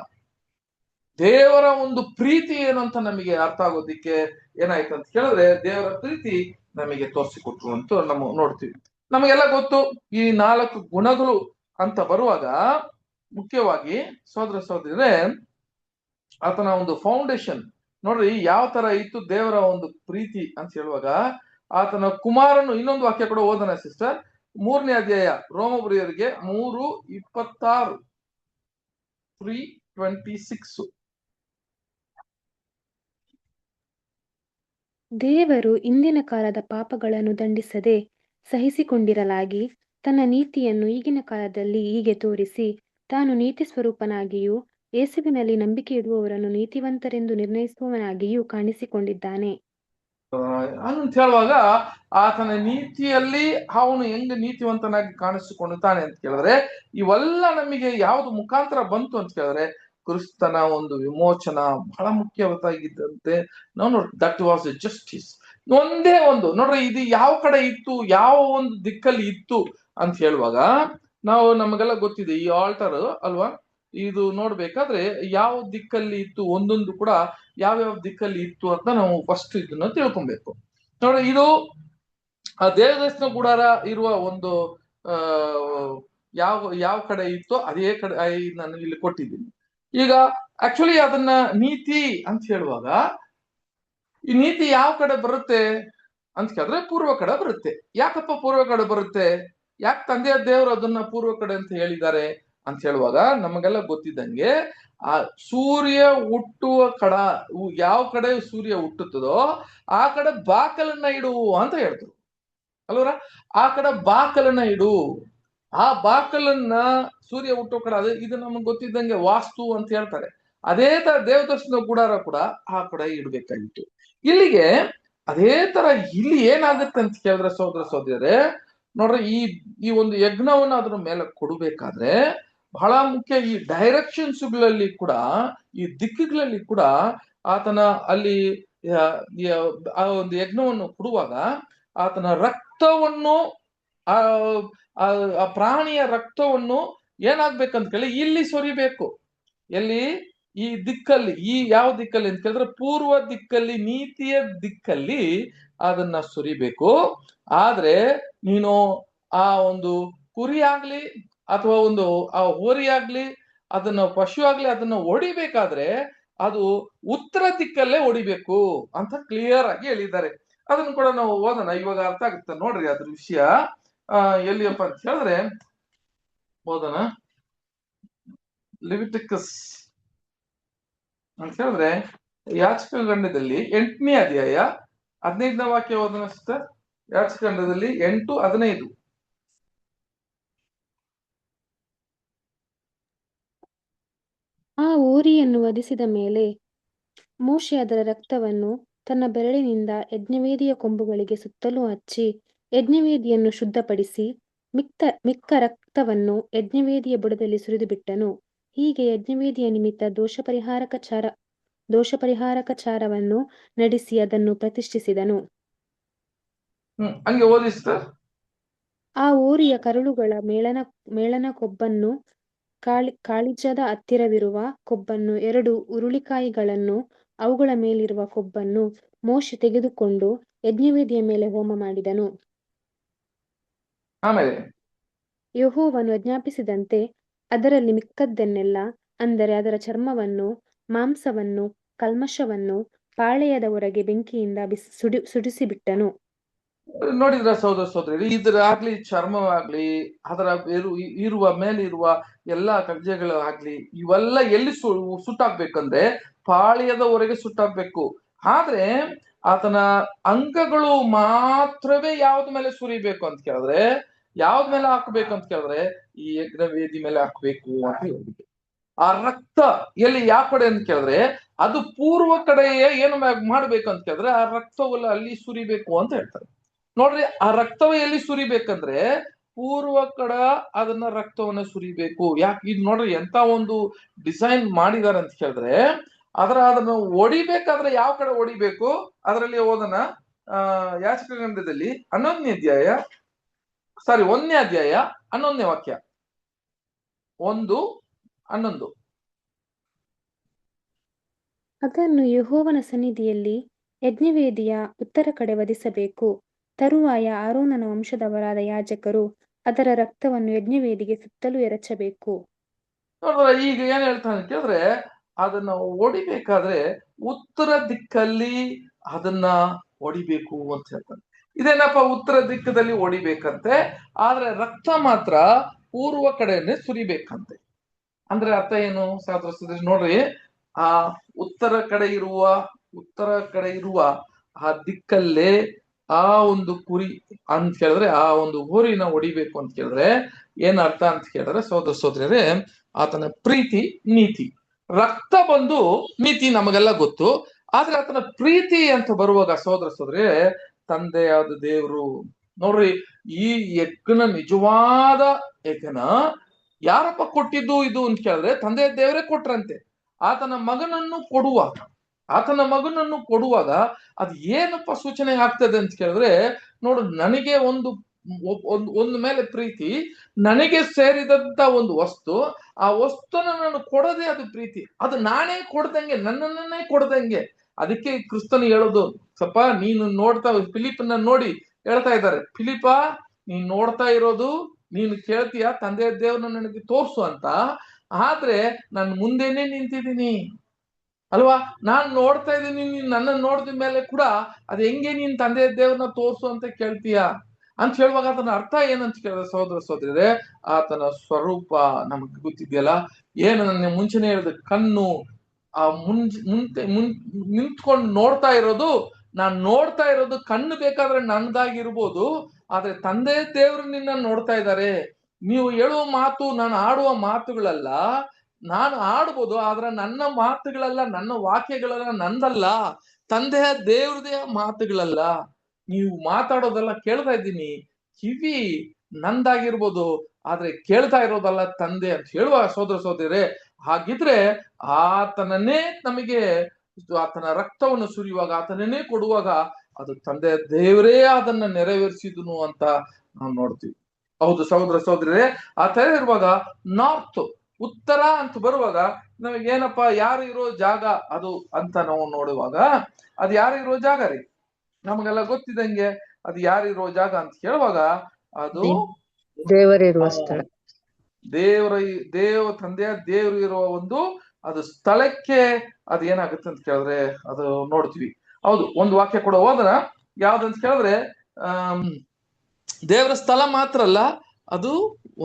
ದೇವರ ಒಂದು ಪ್ರೀತಿ ಏನು ಅಂತ ನಮಗೆ ಅರ್ಥ ಆಗೋದಿಕ್ಕೆ ಏನಾಯ್ತು ಅಂತ ಕೇಳಿದ್ರೆ, ದೇವರ ಪ್ರೀತಿ ನಮಗೆ ತೋರಿಸಿಕೊಟ್ರು ಅಂತ ನಾವು ನೋಡ್ತೀವಿ. ನಮಗೆಲ್ಲ ಗೊತ್ತು, ಈ 4 ಗುಣಗಳು ಅಂತ ಬರುವಾಗ ಮುಖ್ಯವಾಗಿ ಸಹೋದರ ಸಹೋದರಿಯರೇ, ಆತನ ಒಂದು ಫೌಂಡೇಶನ್ ನೋಡ್ರಿ ಯಾವ ತರ ಇತ್ತು ದೇವರ ಒಂದು ಪ್ರೀತಿ ಅಂತ ಹೇಳುವಾಗ, ಆತನ ಕುಮಾರನು, ಇನ್ನೊಂದು ವಾಕ್ಯ ಕೂಡ ಓದನ ಸಿಸ್ಟರ್, 3ನೇ ಅಧ್ಯಾಯ ರೋಮಪುರಿಯರಿಗೆ 3:26 3:26. ದೇವರು ಇಂದಿನ ಕಾಲದ ಪಾಪಗಳನ್ನು ದಂಡಿಸದೆ ಸಹಿಸಿಕೊಂಡಿರಲಾಗಿ ತನ್ನ ನೀತಿಯನ್ನು ಈಗಿನ ಕಾಲದಲ್ಲಿ ಹೀಗೆ ತೋರಿಸಿ, ತಾನು ನೀತಿ ಸ್ವರೂಪನಾಗಿಯೂ ಯೇಸುವಿನಲ್ಲಿ ನಂಬಿಕೆ ಇಡುವವರನ್ನು ನೀತಿವಂತರೆಂದು ನಿರ್ಣಯಿಸುವವನಾಗಿಯೂ ಕಾಣಿಸಿಕೊಂಡಿದ್ದಾನೆ. ಅಂತ ಹೇಳುವಾಗ ಆತನ ನೀತಿಯಲ್ಲಿ ಅವನು ಹೆಂಗ ನೀತಿವಂತನಾಗಿ ಕಾಣಿಸಿಕೊಂಡಿದ್ದಾನೆ ಅಂತ ಕೇಳಿದ್ರೆ, ಇವೆಲ್ಲ ನಮಗೆ ಯಾವ್ದು ಮುಖಾಂತರ ಬಂತು ಅಂತ ಕೇಳಿದ್ರೆ, ಕ್ರಿಸ್ತನ ಒಂದು ವಿಮೋಚನ ಬಹಳ ಮುಖ್ಯವಾಗಿದ್ದಂತೆ ನಾವು ನೋಡಿ. That was A justice. ಒಂದೇ ಒಂದು ನೋಡ್ರಿ, ಇದು ಯಾವ ಕಡೆ ಇತ್ತು, ಯಾವ ಒಂದು ದಿಕ್ಕಲ್ಲಿ ಇತ್ತು ಅಂತ ಹೇಳುವಾಗ ನಮಗೆಲ್ಲ ಗೊತ್ತಿದೆ. ಈ ಆಲ್ಟರ್ ಅಲ್ವಾ, ಇದು ನೋಡ್ಬೇಕಾದ್ರೆ ಯಾವ ದಿಕ್ಕಲ್ಲಿ ಇತ್ತು, ಒಂದೊಂದು ಕೂಡ ಯಾವ್ಯಾವ ದಿಕ್ಕಲ್ಲಿ ಇತ್ತು ಅಂತ ನಾವು ಫಸ್ಟ್ ಇದನ್ನ ತಿಳ್ಕೊಬೇಕು. ನೋಡ್ರಿ, ಇದು ಆ ದೇವದರ್ಶನ ಗುಡಾರ ಇರುವ ಒಂದು ಯಾವ ಕಡೆ ಇತ್ತೋ ಅದೇ ಕಡೆ ನಾನು ಇಲ್ಲಿ ಕೊಟ್ಟಿದ್ದೀನಿ. ಈಗ ಆಕ್ಚುಲಿ ಅದನ್ನ ನೀತಿ ಅಂತ ಹೇಳುವಾಗ, ಈ ನೀತಿ ಯಾವ ಕಡೆ ಬರುತ್ತೆ ಅಂತ ಕೇಳಿದ್ರೆ ಪೂರ್ವ ಕಡೆ ಬರುತ್ತೆ. ಯಾಕಪ್ಪ ಪೂರ್ವ ಕಡೆ ಬರುತ್ತೆ? ಯಾಕೆ ತಂದೆಯ ದೇವರು ಅದನ್ನ ಪೂರ್ವ ಕಡೆ ಅಂತ ಹೇಳಿದ್ದಾರೆ ಅಂತ ಹೇಳುವಾಗ ನಮಗೆಲ್ಲ ಗೊತ್ತಿದ್ದಂಗೆ, ಆ ಸೂರ್ಯ ಹುಟ್ಟುವ ಯಾವ ಕಡೆ ಸೂರ್ಯ ಹುಟ್ಟುತ್ತದೋ ಆ ಕಡೆ ಬಾಕಲನ್ನ ಇಡು ಅಂತ ಹೇಳ್ತಾರೆ ಅಲ್ವರ. ಆ ಕಡೆ ಬಾಕಲನ್ನ ಇಡು, ಆ ಬಾಕಲನ್ನ ಸೂರ್ಯ ಹುಟ್ಟುವ ಕಡೆ, ಇದು ನಮ್ಗೆ ಗೊತ್ತಿದ್ದಂಗೆ ವಾಸ್ತು ಅಂತ ಹೇಳ್ತಾರೆ. ಅದೇ ತರ ದೇವದರ್ಶನ ಗುಡಾರ ಕೂಡ ಆ ಕಡೆ ಇಡ್ಬೇಕಾಗಿತ್ತು. ಇಲ್ಲಿಗೆ ಅದೇ ತರ ಇಲ್ಲಿ ಏನಾಗುತ್ತೆ ಅಂತ ಕೇಳಿದ್ರೆ ಸಹೋದರ ಸಹೋದರರೇ, ನೋಡ್ರಿ, ಈ ಒಂದು ಯಜ್ಞವನ್ನ ಅದ್ರ ಮೇಲೆ ಕೊಡಬೇಕಾದ್ರೆ ಬಹಳ ಮುಖ್ಯ. ಈ ಡೈರೆಕ್ಷನ್ಸ್ಗಳಲ್ಲಿ ಕೂಡ, ಈ ದಿಕ್ಕುಗಳಲ್ಲಿ ಕೂಡ ಆತನ ಅಲ್ಲಿ ಆ ಒಂದು ಯಜ್ಞವನ್ನು ಕೊಡುವಾಗ ಆತನ ರಕ್ತವನ್ನು, ಆ ಪ್ರಾಣಿಯ ರಕ್ತವನ್ನು ಏನಾಗ್ಬೇಕಂತ ಕೇಳಿ ಇಲ್ಲಿ ಸೊರಿಬೇಕು. ಎಲ್ಲಿ? ಈ ದಿಕ್ಕಲ್ಲಿ. ಯಾವ ದಿಕ್ಕಲ್ಲಿ ಅಂತ ಕೇಳಿದ್ರೆ ಪೂರ್ವ ದಿಕ್ಕಲ್ಲಿ, ನೀತಿಯ ದಿಕ್ಕಲ್ಲಿ ಅದನ್ನ ಸುರಿಬೇಕು. ಆದ್ರೆ ನೀನು ಆ ಒಂದು ಕುರಿ ಆಗ್ಲಿ ಅಥವಾ ಒಂದು ಆ ಹೋರಿ ಆಗ್ಲಿ ಅದನ್ನ ಪಶು ಆಗ್ಲಿ ಅದನ್ನ ಹೊಡಿಬೇಕಾದ್ರೆ ಅದು ಉತ್ತರ ದಿಕ್ಕಲ್ಲೇ ಹೊಡಿಬೇಕು ಅಂತ ಕ್ಲಿಯರ್ ಆಗಿ ಹೇಳಿದ್ದಾರೆ. ಅದನ್ನು ಕೂಡ ನಾವು ಓದೋಣ, ಇವಾಗ ಅರ್ಥ ಆಗುತ್ತೆ ನೋಡ್ರಿ ಅದ್ರ ವಿಷಯ. ಎಲ್ಲಿಯಪ್ಪ ಅಂತ ಹೇಳಿದ್ರೆ ಓದೋಣ. ಲಿವಿಟಿಕಸ್ ಅಂತ ಹೇಳಿದ್ರೆ ಯಾಜಕಖಂಡದಲ್ಲಿ 8ನೇ ಅಧ್ಯಾಯ 15ನೇ ವಾಕ್ಯ ಓದೋಣ ಸಿಸ್ಟರ್. ಯಾಜಕಖಂಡದಲ್ಲಿ 8:15. ಆ ಹೋರಿಯನ್ನು ವಧಿಸಿದ ಮೇಲೆ ಮೋಶೆ ಅದರ ರಕ್ತವನ್ನು ತನ್ನ ಬೆರಳಿನಿಂದ ಯಜ್ಞವೇದಿಯ ಕೊಂಬುಗಳಿಗೆ ಸುತ್ತಲೂ ಹಚ್ಚಿ ಯಜ್ಞವೇದಿಯನ್ನು ಶುದ್ಧಪಡಿಸಿ ಮಿಕ್ಕ ರಕ್ತವನ್ನು ಯಜ್ಞವೇದಿಯ ಬುಡದಲ್ಲಿ ಸುರಿದು ಬಿಟ್ಟನು. ಹೀಗೆ ಯಜ್ಞವೇದಿಯ ನಿಮಿತ್ತ ದೋಷಪರಿಹಾರಕ ನಡೆಸಿ ಅದನ್ನು ಪ್ರತಿಷ್ಠಿಸಿದನು. ಹಂಗೆ ಓದಿ ಸಿಸ್ಟರ್. ಆ ಹೋರಿಯ ಕರುಳುಗಳ ಮೇಲನ ಕೊಬ್ಬನ್ನು, ಕಾಳಿಜದ ಹತ್ತಿರವಿರುವ ಕೊಬ್ಬನ್ನು, 2 ಹುರುಳಿಕಾಯಿಗಳನ್ನು, ಅವುಗಳ ಮೇಲಿರುವ ಕೊಬ್ಬನ್ನು ಮೋಶೆ ತೆಗೆದುಕೊಂಡು ಯಜ್ಞವೇದಿಯ ಮೇಲೆ ಹೋಮ ಮಾಡಿದನು. ಆಮೇಲೆ ಯೆಹೋವನು ಆಜ್ಞಾಪಿಸಿದಂತೆ ಅದರಲ್ಲಿ ಮಿಕ್ಕದ್ದನ್ನೆಲ್ಲ, ಅಂದರೆ ಅದರ ಚರ್ಮವನ್ನು, ಮಾಂಸವನ್ನು, ಕಲ್ಮಶವನ್ನು ಪಾಳೆಯದ ಹೊರಗೆ ಬೆಂಕಿಯಿಂದ ಸುಡಿಸಿಬಿಟ್ಟನು. ನೋಡಿದ್ರ ಸಹೋದರ ಸಹೋದರಿ, ಇದ್ರಾಗ್ಲಿ ಚರ್ಮವಾಗ್ಲಿ ಅದರ ಇರುವ ಮೇಲಿರುವ ಎಲ್ಲಾ ಕಜ್ಜೆಗಳು ಆಗ್ಲಿ ಇವೆಲ್ಲ ಎಲ್ಲಿ ಸುಟ್ಟಾಕ್ಬೇಕಂದ್ರೆ ಪಾಳ್ಯದವರೆಗೆ ಸುಟ್ಟಾಕ್ಬೇಕು. ಆದ್ರೆ ಆತನ ಅಂಗಗಳು ಮಾತ್ರವೇ ಯಾವ್ದ ಮೇಲೆ ಸುರಿಬೇಕು ಅಂತ ಕೇಳಿದ್ರೆ, ಯಾವ್ದ ಮೇಲೆ ಹಾಕ್ಬೇಕು ಅಂತ ಕೇಳಿದ್ರೆ ಈ ಯಜ್ಞವೇದಿ ಮೇಲೆ ಹಾಕ್ಬೇಕು ಅಂತ ಹೇಳಿದ್ರು. ಆ ರಕ್ತ ಎಲ್ಲಿ ಯಾವ ಕಡೆ ಅಂತ ಕೇಳಿದ್ರೆ ಅದು ಪೂರ್ವ ಕಡೆಯೇ ಏನು ಮಾಡ್ಬೇಕು ಅಂತ ಕೇಳಿದ್ರೆ ಆ ರಕ್ತವಲ್ಲ ಅಲ್ಲಿ ಸುರಿಬೇಕು ಅಂತ ಹೇಳ್ತಾರೆ. ನೋಡ್ರಿ, ಆ ರಕ್ತವ ಎಲ್ಲಿ ಸುರಿಬೇಕಂದ್ರೆ ಪೂರ್ವ ಕಡ ಅದನ್ನ ರಕ್ತವನ್ನ ಸುರಿಬೇಕು. ಯಾಕೆ ಇದು ನೋಡ್ರಿ ಎಂತ ಒಂದು ಡಿಸೈನ್ ಮಾಡಿದಾರೆ ಅಂತ ಕೇಳಿದ್ರೆ ಅದನ್ನ ಹೊಡಿಬೇಕಾದ್ರೆ ಯಾವ ಕಡೆ ಹೊಡಿಬೇಕು ಅದರಲ್ಲಿ ಓದೋಣ. ಯಾಜಕಖಂಡದಲ್ಲಿ 1ನೇ ಅಧ್ಯಾಯ 11ನೇ ವಾಕ್ಯ 1:11. ಅದನ್ನು ಯೆಹೋವನ ಸನ್ನಿಧಿಯಲ್ಲಿ ಯಜ್ಞವೇದಿಯ ಉತ್ತರ ಕಡೆ ವಧಿಸಬೇಕು. ತರುವಾಯ ಆರೋನನ ವಂಶದವರಾದ ಯಾಜಕರು ಅದರ ರಕ್ತವನ್ನು ಯಜ್ಞವೇದಿಗೆ ಸುತ್ತಲೂ ಎರಚಬೇಕು. ಈಗ ಏನ್ ಹೇಳ್ತಾನೆ ಅಂತ ಕೇಳಿದ್ರೆ ಅದನ್ನ ಹೊಡಿಬೇಕಾದ್ರೆ ಉತ್ತರ ದಿಕ್ಕಲ್ಲಿ ಅದನ್ನ ಹೊಡಿಬೇಕು ಅಂತ ಹೇಳ್ತಾನೆ. ಇದೇನಪ್ಪ ಉತ್ತರ ದಿಕ್ಕದಲ್ಲಿ ಹೊಡಿಬೇಕಂತೆ, ಆದ್ರೆ ರಕ್ತ ಮಾತ್ರ ಪೂರ್ವ ಕಡೆನೆ ಸುರಿಬೇಕಂತೆ. ಅಂದ್ರೆ ಅರ್ಥ ಏನು ಸಹೋದರ? ನೋಡ್ರಿ, ಆ ಉತ್ತರ ಕಡೆ ಇರುವ ಆ ದಿಕ್ಕಲ್ಲೇ ಆ ಒಂದು ಕುರಿ ಅಂತ ಕೇಳಿದ್ರೆ ಆ ಒಂದು ಹೋರಿನ ಹೊಡಿಬೇಕು ಅಂತ ಕೇಳಿದ್ರೆ ಏನ್ ಅರ್ಥ ಅಂತ ಕೇಳಿದ್ರೆ ಸಹೋದರ ಸಹೋದರರೇ, ಆತನ ಪ್ರೀತಿ ನೀತಿ. ರಕ್ತ ಬಂದು ನೀತಿ ನಮಗೆಲ್ಲ ಗೊತ್ತು, ಆದ್ರೆ ಆತನ ಪ್ರೀತಿ ಅಂತ ಬರುವಾಗ ಸಹೋದರ ಸಹೋದರೇ ತಂದೆಯಾದ ದೇವರು ನೋಡ್ರಿ, ಈ ಯಜ್ಞನ ನಿಜವಾದ ಯಜ್ಞನ ಯಾರಪ್ಪ ಕೊಟ್ಟಿದ್ದು ಇದು ಅಂತ ಕೇಳಿದ್ರೆ ತಂದೆ ದೇವರೇ ಕೊಟ್ರಂತೆ. ಆತನ ಮಗನನ್ನು ಕೊಡುವಾಗ ಅದು ಏನಪ್ಪ ಸೂಚನೆ ಆಗ್ತದೆ ಅಂತ ಕೇಳಿದ್ರೆ, ನೋಡು, ನನಗೆ ಒಂದು ಮೇಲೆ ಪ್ರೀತಿ, ನನಗೆ ಸೇರಿದಂತ ಒಂದು ವಸ್ತು, ಆ ವಸ್ತುನ ನಾನು ಕೊಡದೆ ಅದು ಪ್ರೀತಿ. ಅದು ನಾನೇ ಕೊಡ್ದಂಗೆ, ನನ್ನನ್ನೇ ಕೊಡ್ದಂಗೆ. ಅದಕ್ಕೆ ಕ್ರಿಸ್ತನು ಹೇಳೋದು, ಸ್ವಲ್ಪ ನೀನು ನೋಡ್ತಾ ಫಿಲಿಪನ್ನ ನೋಡಿ ಹೇಳ್ತಾ ಇದ್ದಾರೆ, ಫಿಲಿಪ ನೀನ್ ನೋಡ್ತಾ ಇರೋದು, ನೀನು ಕೇಳ್ತೀಯ ತಂದೆ ದೇವ್ರನ್ನ ನನಗೆ ತೋರ್ಸು ಅಂತ, ಆದ್ರೆ ನಾನು ಮುಂದೆನೆ ನಿಂತಿದ್ದೀನಿ ಅಲ್ವಾ, ನಾನ್ ನೋಡ್ತಾ ಇದ್ದೀನಿ, ನೀನ್ ನನ್ನ ನೋಡಿದ ಮೇಲೆ ಕೂಡ ಅದ್ ಹೆಂಗೆ ನೀನ್ ತಂದೆ ದೇವ್ರನ್ನ ತೋರ್ಸು ಅಂತ ಕೇಳ್ತೀಯ ಅಂತ ಹೇಳುವಾಗ ಅದನ್ನ ಅರ್ಥ ಏನಂತ ಕೇಳಿದ್ರೆ ಸಹೋದರ ಸಹೋದರರೇ, ಆತನ ಸ್ವರೂಪ ನಮಗ್ ಗೊತ್ತಿದೆಯಲ್ಲ. ಏನು ನನ್ನ ಮುಂಚೆನೆ ಹೇಳಿದ ಕಣ್ಣು ಆ ನಿಂತ್ಕೊಂಡು ನೋಡ್ತಾ ಇರೋದು, ನಾನ್ ನೋಡ್ತಾ ಇರೋದು ಕಣ್ಣು ಬೇಕಾದ್ರೆ ನನ್ನದಾಗಿರ್ಬೋದು, ಆದ್ರೆ ತಂದೆ ದೇವ್ರು ನಿನ್ನ ನೋಡ್ತಾ ಇದ್ದಾರೆ. ನೀವು ಹೇಳುವ ಮಾತು ನಾನು ಆಡುವ ಮಾತುಗಳಲ್ಲ, ನಾನು ಆಡ್ಬೋದು, ಆದ್ರೆ ನನ್ನ ಮಾತುಗಳಲ್ಲ, ನನ್ನ ವಾಕ್ಯಗಳೆಲ್ಲ ನಂದಲ್ಲ, ತಂದೆಯ ದೇವ್ರದೇ ಮಾತುಗಳಲ್ಲ. ನೀವು ಮಾತಾಡೋದೆಲ್ಲ ಕೇಳ್ತಾ ಇದ್ದೀನಿ, ಕಿವಿ ನಂದಾಗಿರ್ಬೋದು, ಆದ್ರೆ ಕೇಳ್ತಾ ಇರೋದಲ್ಲ ತಂದೆ ಅಂತ ಹೇಳುವ ಸಹೋದರ ಸಹೋದರರೇ, ಹಾಗಿದ್ರೆ ಆತನನ್ನೇ ನಮಗೆ ಆತನ ರಕ್ತವನ್ನು ಸುರಿಯುವಾಗ, ಆತನನ್ನೇ ಕೊಡುವಾಗ ಅದು ತಂದೆ ದೇವರೇ ಅದನ್ನ ನೆರವೇರಿಸಿದನು ಅಂತ ನಾವು ನೋಡ್ತೀವಿ. ಹೌದು ಸಹೋದರ ಸಹೋದರರೇ, ಆ ತರ ಇರುವಾಗ ನಾರ್ತ್ ಉತ್ತರ ಅಂತ ಬರುವಾಗ ನಮಗೇನಪ್ಪ ಯಾರು ಇರೋ ಜಾಗ ಅದು ಅಂತ ನಾವು ನೋಡುವಾಗ ಅದು ಯಾರು ಇರೋ ಜಾಗ ರೀ, ನಮಗೆಲ್ಲ ಗೊತ್ತಿದಂಗೆ ಅದು ಯಾರಿರೋ ಜಾಗ ಅಂತ ಹೇಳುವಾಗ ಅದು ದೇವರಿರುವ ಸ್ಥಳ. ದೇವ ತಂದೆಯ ದೇವರು ಇರುವ ಒಂದು ಅದು ಸ್ಥಳಕ್ಕೆ ಅದು ಏನಾಗುತ್ತೆ ಅಂತ ಕೇಳಿದ್ರೆ ಅದು ನೋಡ್ತೀವಿ. ಹೌದು, ಒಂದು ವಾಕ್ಯ ಕೂಡ ಹೋದನ ಯಾವ್ದಂತ ಕೇಳಿದ್ರೆ ದೇವರ ಸ್ಥಳ ಮಾತ್ರ ಅಲ್ಲ, ಅದು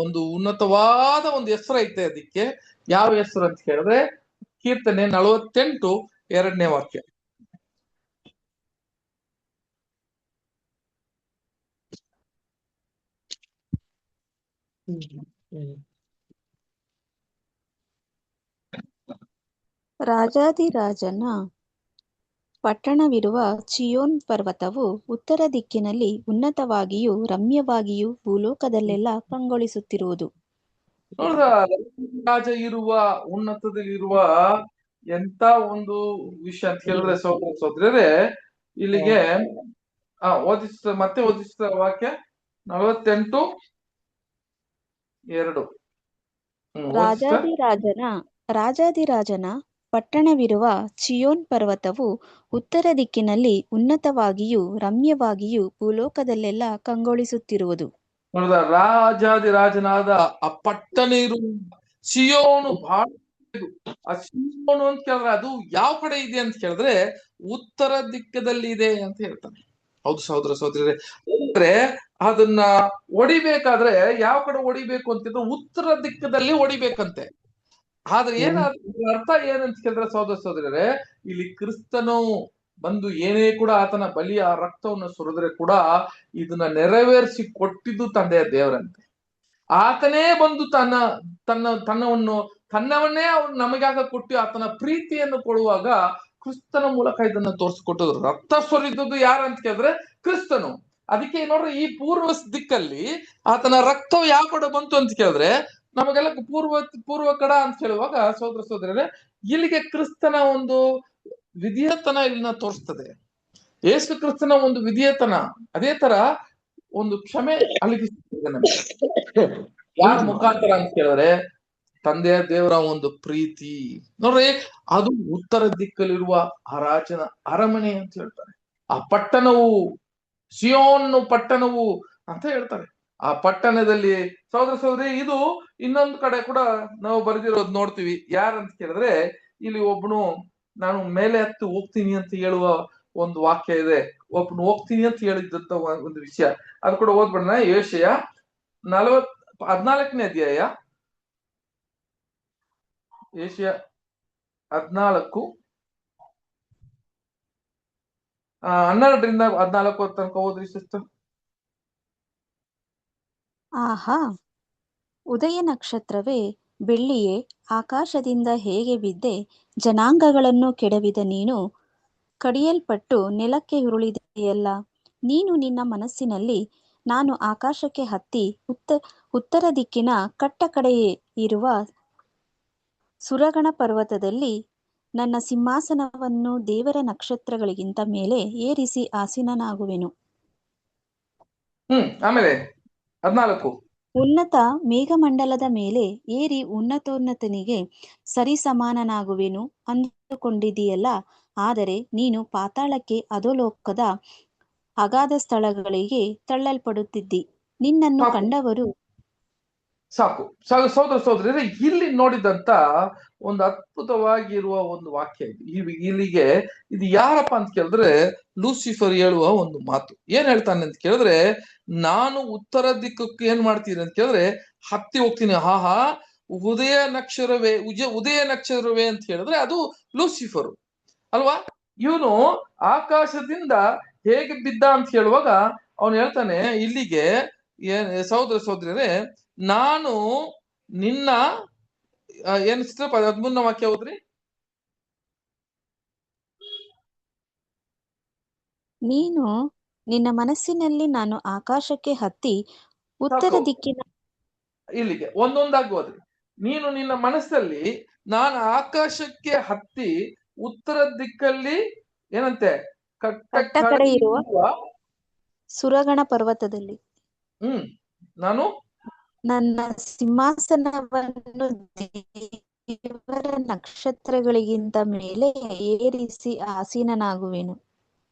ಒಂದು ಉನ್ನತವಾದ ಒಂದು ಹೆಸರು ಐತೆ. ಅದಕ್ಕೆ ಯಾವ ಹೆಸರು ಅಂತ ಕೇಳಿದ್ರೆ ಕೀರ್ತನೆ 48 2ನೇ ವಾಕ್ಯ. ರಾಜಾಧಿರಾಜನ ಪಟ್ಟಣವಿರುವ ಚಿಯೋನ್ ಪರ್ವತವು ಉತ್ತರ ದಿಕ್ಕಿನಲ್ಲಿ ಉನ್ನತವಾಗಿಯೂ ರಮ್ಯವಾಗಿಯೂ ಭೂಲೋಕದಲ್ಲೆಲ್ಲ ಕಂಗೊಳಿಸುತ್ತಿರುವುದು. ನೋಡ್ರ, ರಾಜ ಇರುವ ಉನ್ನತದಲ್ಲಿರುವ ಎಂತ ಒಂದು ವಿಷಯ ಅಂತ ಹೇಳಿದ್ರೆ ಸೋದರರೇ, ಇಲ್ಲಿಗೆ ಮತ್ತೆ ಓದಿಸ್ತ ವಾಕ್ಯ 48:2. ರಾಜಾಧಿರಾಜನ ಪಟ್ಟಣವಿರುವ ಚಿಯೋನ್ ಪರ್ವತವು ಉತ್ತರ ದಿಕ್ಕಿನಲ್ಲಿ ಉನ್ನತವಾಗಿಯೂ ರಮ್ಯವಾಗಿಯೂ ಭೂಲೋಕದಲ್ಲೆಲ್ಲ ಕಂಗೊಳಿಸುತ್ತಿರುವುದು. ನೋಡಿದ, ರಾಜಾದಿರಾಜನಾದ ಆ ಪಟ್ಟಣ ಇರುವ ಸಿಯೋನು ಬಹಳ ಆ ಸಿಯೋನು ಅಂತ ಕೇಳಿದ್ರೆ ಅದು ಯಾವ ಕಡೆ ಇದೆ ಅಂತ ಕೇಳಿದ್ರೆ ಉತ್ತರ ದಿಕ್ಕದಲ್ಲಿ ಇದೆ ಅಂತ ಹೇಳ್ತಾನೆ. ಹೌದು ಸಹೋದರ ಸಹೋದರರೇ, ಅಂದ್ರೆ ಅದನ್ನ ಹೊಡಿಬೇಕಾದ್ರೆ ಯಾವ ಕಡೆ ಹೊಡಿಬೇಕು ಅಂತಿದ್ರೆ ಉತ್ತರ ದಿಕ್ಕದಲ್ಲಿ ಹೊಡಿಬೇಕಂತೆ. ಆದ್ರೆ ಏನಾದ್ರು ಅರ್ಥ ಏನಂತ ಕೇಳಿದ್ರೆ ಸಹೋದರ ಸಹೋದರರೇ, ಇಲ್ಲಿ ಕ್ರಿಸ್ತನು ಬಂದು ಏನೇ ಕೂಡ ಆತನ ಬಲಿಯ ರಕ್ತವನ್ನು ಸುರಿದ್ರೆ ಕೂಡ ಇದನ್ನ ನೆರವೇರಿಸಿ ಕೊಟ್ಟಿದ್ದು ತಂದೆಯ ದೇವರಂತೆ. ಆತನೇ ಬಂದು ತನ್ನವನ್ನೇ ಅವನು ನಮಗಾಗ ಕೊಟ್ಟು ಆತನ ಪ್ರೀತಿಯನ್ನು ಕೊಡುವಾಗ ಕ್ರಿಸ್ತನ ಮೂಲಕ ಇದನ್ನ ತೋರಿಸ್ಕೊಟ್ಟದ್ರು. ರಕ್ತ ಸುರಿದದ್ದು ಯಾರಂತ ಕೇಳಿದ್ರೆ ಕ್ರಿಸ್ತನು. ಅದಕ್ಕೆ ನೋಡ್ರಿ, ಈ ಪೂರ್ವ ದಿಕ್ಕಲ್ಲಿ ಆತನ ರಕ್ತವು ಯಾವ ಕಡೆ ಬಂತು ಅಂತ ಕೇಳಿದ್ರೆ ನಮಗೆಲ್ಲ ಪೂರ್ವ ಕಡ ಅಂತ ಹೇಳುವಾಗ ಸಹೋದರ ಸಹೋದರರೇ, ಇಲ್ಲಿಗೆ ಕ್ರಿಸ್ತನ ಒಂದು ವಿಧಿಯತನ ಇಲ್ಲಿನ ತೋರಿಸ್ತದೆ. ಯೇಸು ಕ್ರಿಸ್ತನ ಒಂದು ವಿಧಿಯತನ, ಅದೇ ತರ ಒಂದು ಕ್ಷಮೆ ಅಲ್ಲಿಗೆ ಸಿಗ್ತದೆ ನಮಗೆ. ಯಾರ ಮುಖಾಂತರ ಅಂತ ಕೇಳಿದ್ರೆ ತಂದೆಯ ದೇವರ ಒಂದು ಪ್ರೀತಿ. ನೋಡ್ರಿ, ಅದು ಉತ್ತರ ದಿಕ್ಕಲ್ಲಿರುವ ಆ ರಾಜನ ಅರಮನೆ ಅಂತ ಹೇಳ್ತಾರೆ. ಆ ಪಟ್ಟಣವು ಸಿಯೋನ್ ಪಟ್ಟಣವು ಅಂತ ಹೇಳ್ತಾರೆ. ಆ ಪಟ್ಟಣದಲ್ಲಿ ಸಹೋದರ ಸಹೋದರಿ, ಇದು ಇನ್ನೊಂದು ಕಡೆ ಕೂಡ ನಾವು ಬರೆದಿರೋದು ನೋಡ್ತೀವಿ. ಯಾರಂತ ಕೇಳಿದ್ರೆ ಇಲ್ಲಿ ಒಬ್ಬನು ನಾನು ಮೇಲೆ ಹತ್ತಿ ಹೋಗ್ತೀನಿ ಅಂತ ಹೇಳುವ ಒಂದು ವಾಕ್ಯ ಇದೆ. ಒಬ್ಬನು ಹೋಗ್ತೀನಿ ಅಂತ ಹೇಳಿದ್ದಂತ ಒಂದು ವಿಷಯ, ಅದು ಕೂಡ ಓದ್ಬಿಡೋಣ. ಯೆಶಾಯ 14ನೇ ಅಧ್ಯಾಯ, ಯೆಶಾಯ 14:12 ತನಕ ಓದ್ರಿ ಸಿಸ್ಟರ್. ಆಹಾ, ಉದಯ ನಕ್ಷತ್ರವೇ, ಬೆಳ್ಳಿಯೇ, ಆಕಾಶದಿಂದ ಹೇಗೆ ಬಿದ್ದೆ ಜನಾಂಗಗಳನ್ನು ಕೆಡವಿದ ನೀನು, ಕಡಿಯಲ್ಪಟ್ಟು ನೆಲಕ್ಕೆ ಉರುಳಿದೆಯಲ್ಲ. ನೀನು ನಿನ್ನ ಮನಸ್ಸಿನಲ್ಲಿ, ನಾನು ಆಕಾಶಕ್ಕೆ ಹತ್ತಿ ಉತ್ತರ ದಿಕ್ಕಿನ ಕಟ್ಟ ಕಡೆಯೇ ಇರುವ ಸುರಗಣ ಪರ್ವತದಲ್ಲಿ ನನ್ನ ಸಿಂಹಾಸನವನ್ನು ದೇವರ ನಕ್ಷತ್ರಗಳಿಗಿಂತ ಮೇಲೆ ಏರಿಸಿ ಆಸೀನನಾಗುವೆನು. ಆಮೇಲೆ 14, ಉನ್ನತ ಮೇಘಮಂಡಲದ ಮೇಲೆ ಏರಿ ಉನ್ನತೋನ್ನತನಿಗೆ ಸರಿಸಮಾನನಾಗುವೆನು ಅಂದುಕೊಂಡಿದ್ದೀಯಲ್ಲ. ಆದರೆ ನೀನು ಪಾತಾಳಕ್ಕೆ, ಅಧೋಲೋಕದ ಅಗಾಧ ಸ್ಥಳಗಳಿಗೆ ತಳ್ಳಲ್ಪಡುತ್ತಿದ್ದಿ. ನಿನ್ನನ್ನು ಕಂಡವರು ಸಾಕು. ಸಹೋದರ ಸಹೋದರರೇ, ಇಲ್ಲಿ ನೋಡಿದಂತ ಒಂದು ಅದ್ಭುತವಾಗಿರುವ ಒಂದು ವಾಕ್ಯ ಇದು. ಇಲ್ಲಿಗೆ ಇದು ಯಾರಪ್ಪ ಅಂತ ಕೇಳಿದ್ರೆ ಲೂಸಿಫರ್ ಹೇಳುವ ಒಂದು ಮಾತು. ಏನ್ ಹೇಳ್ತಾನೆ ಅಂತ ಕೇಳಿದ್ರೆ, ನಾನು ಉತ್ತರ ದಿಕ್ಕಕ್ಕೆ ಏನ್ ಮಾಡ್ತೀನಿ ಅಂತ ಕೇಳಿದ್ರೆ ಹತ್ತಿ ಹೋಗ್ತೀನಿ. ಉದಯ ನಕ್ಷತ್ರವೇ ಅಂತ ಹೇಳಿದ್ರೆ ಅದು ಲೂಸಿಫರ್ ಅಲ್ವಾ. ಇವನು ಆಕಾಶದಿಂದ ಹೇಗೆ ಬಿದ್ದ ಅಂತ ಹೇಳುವಾಗ ಅವನು ಹೇಳ್ತಾನೆ ಇಲ್ಲಿಗೆ, ಸಹೋದರ ಸಹೋದರರೇ, ನಾನು ನಿನ್ನ ಏನ್ 13ನೇ ವಾಕ್ಯ ಹೋದ್ರಿ. ನೀನು ನಿನ್ನ ಮನಸ್ಸಿನಲ್ಲಿ, ನಾನು ಆಕಾಶಕ್ಕೆ ಹತ್ತಿ ಉತ್ತರ ದಿಕ್ಕಿನ, ಇಲ್ಲಿಗೆ ಒಂದೊಂದಾಗಿ ಹೋದ್ರಿ. ನೀನು ನಿನ್ನ ಮನಸ್ಸಲ್ಲಿ, ನಾನು ಆಕಾಶಕ್ಕೆ ಹತ್ತಿ ಉತ್ತರ ದಿಕ್ಕಲ್ಲಿ ಏನಂತೆ ಕಟ್ಟ ಕಡೆ ಇರುವ ಸುರಗಣ ಪರ್ವತದಲ್ಲಿ ನಾನು ನನ್ನ ಸಿಂಹಾಸನವನ್ನು ದೇವರ ನಕ್ಷತ್ರಗಳಿಗಿಂತ ಮೇಲೆ ಏರಿಸಿ ಆಸೀನನಾಗುವೆನು.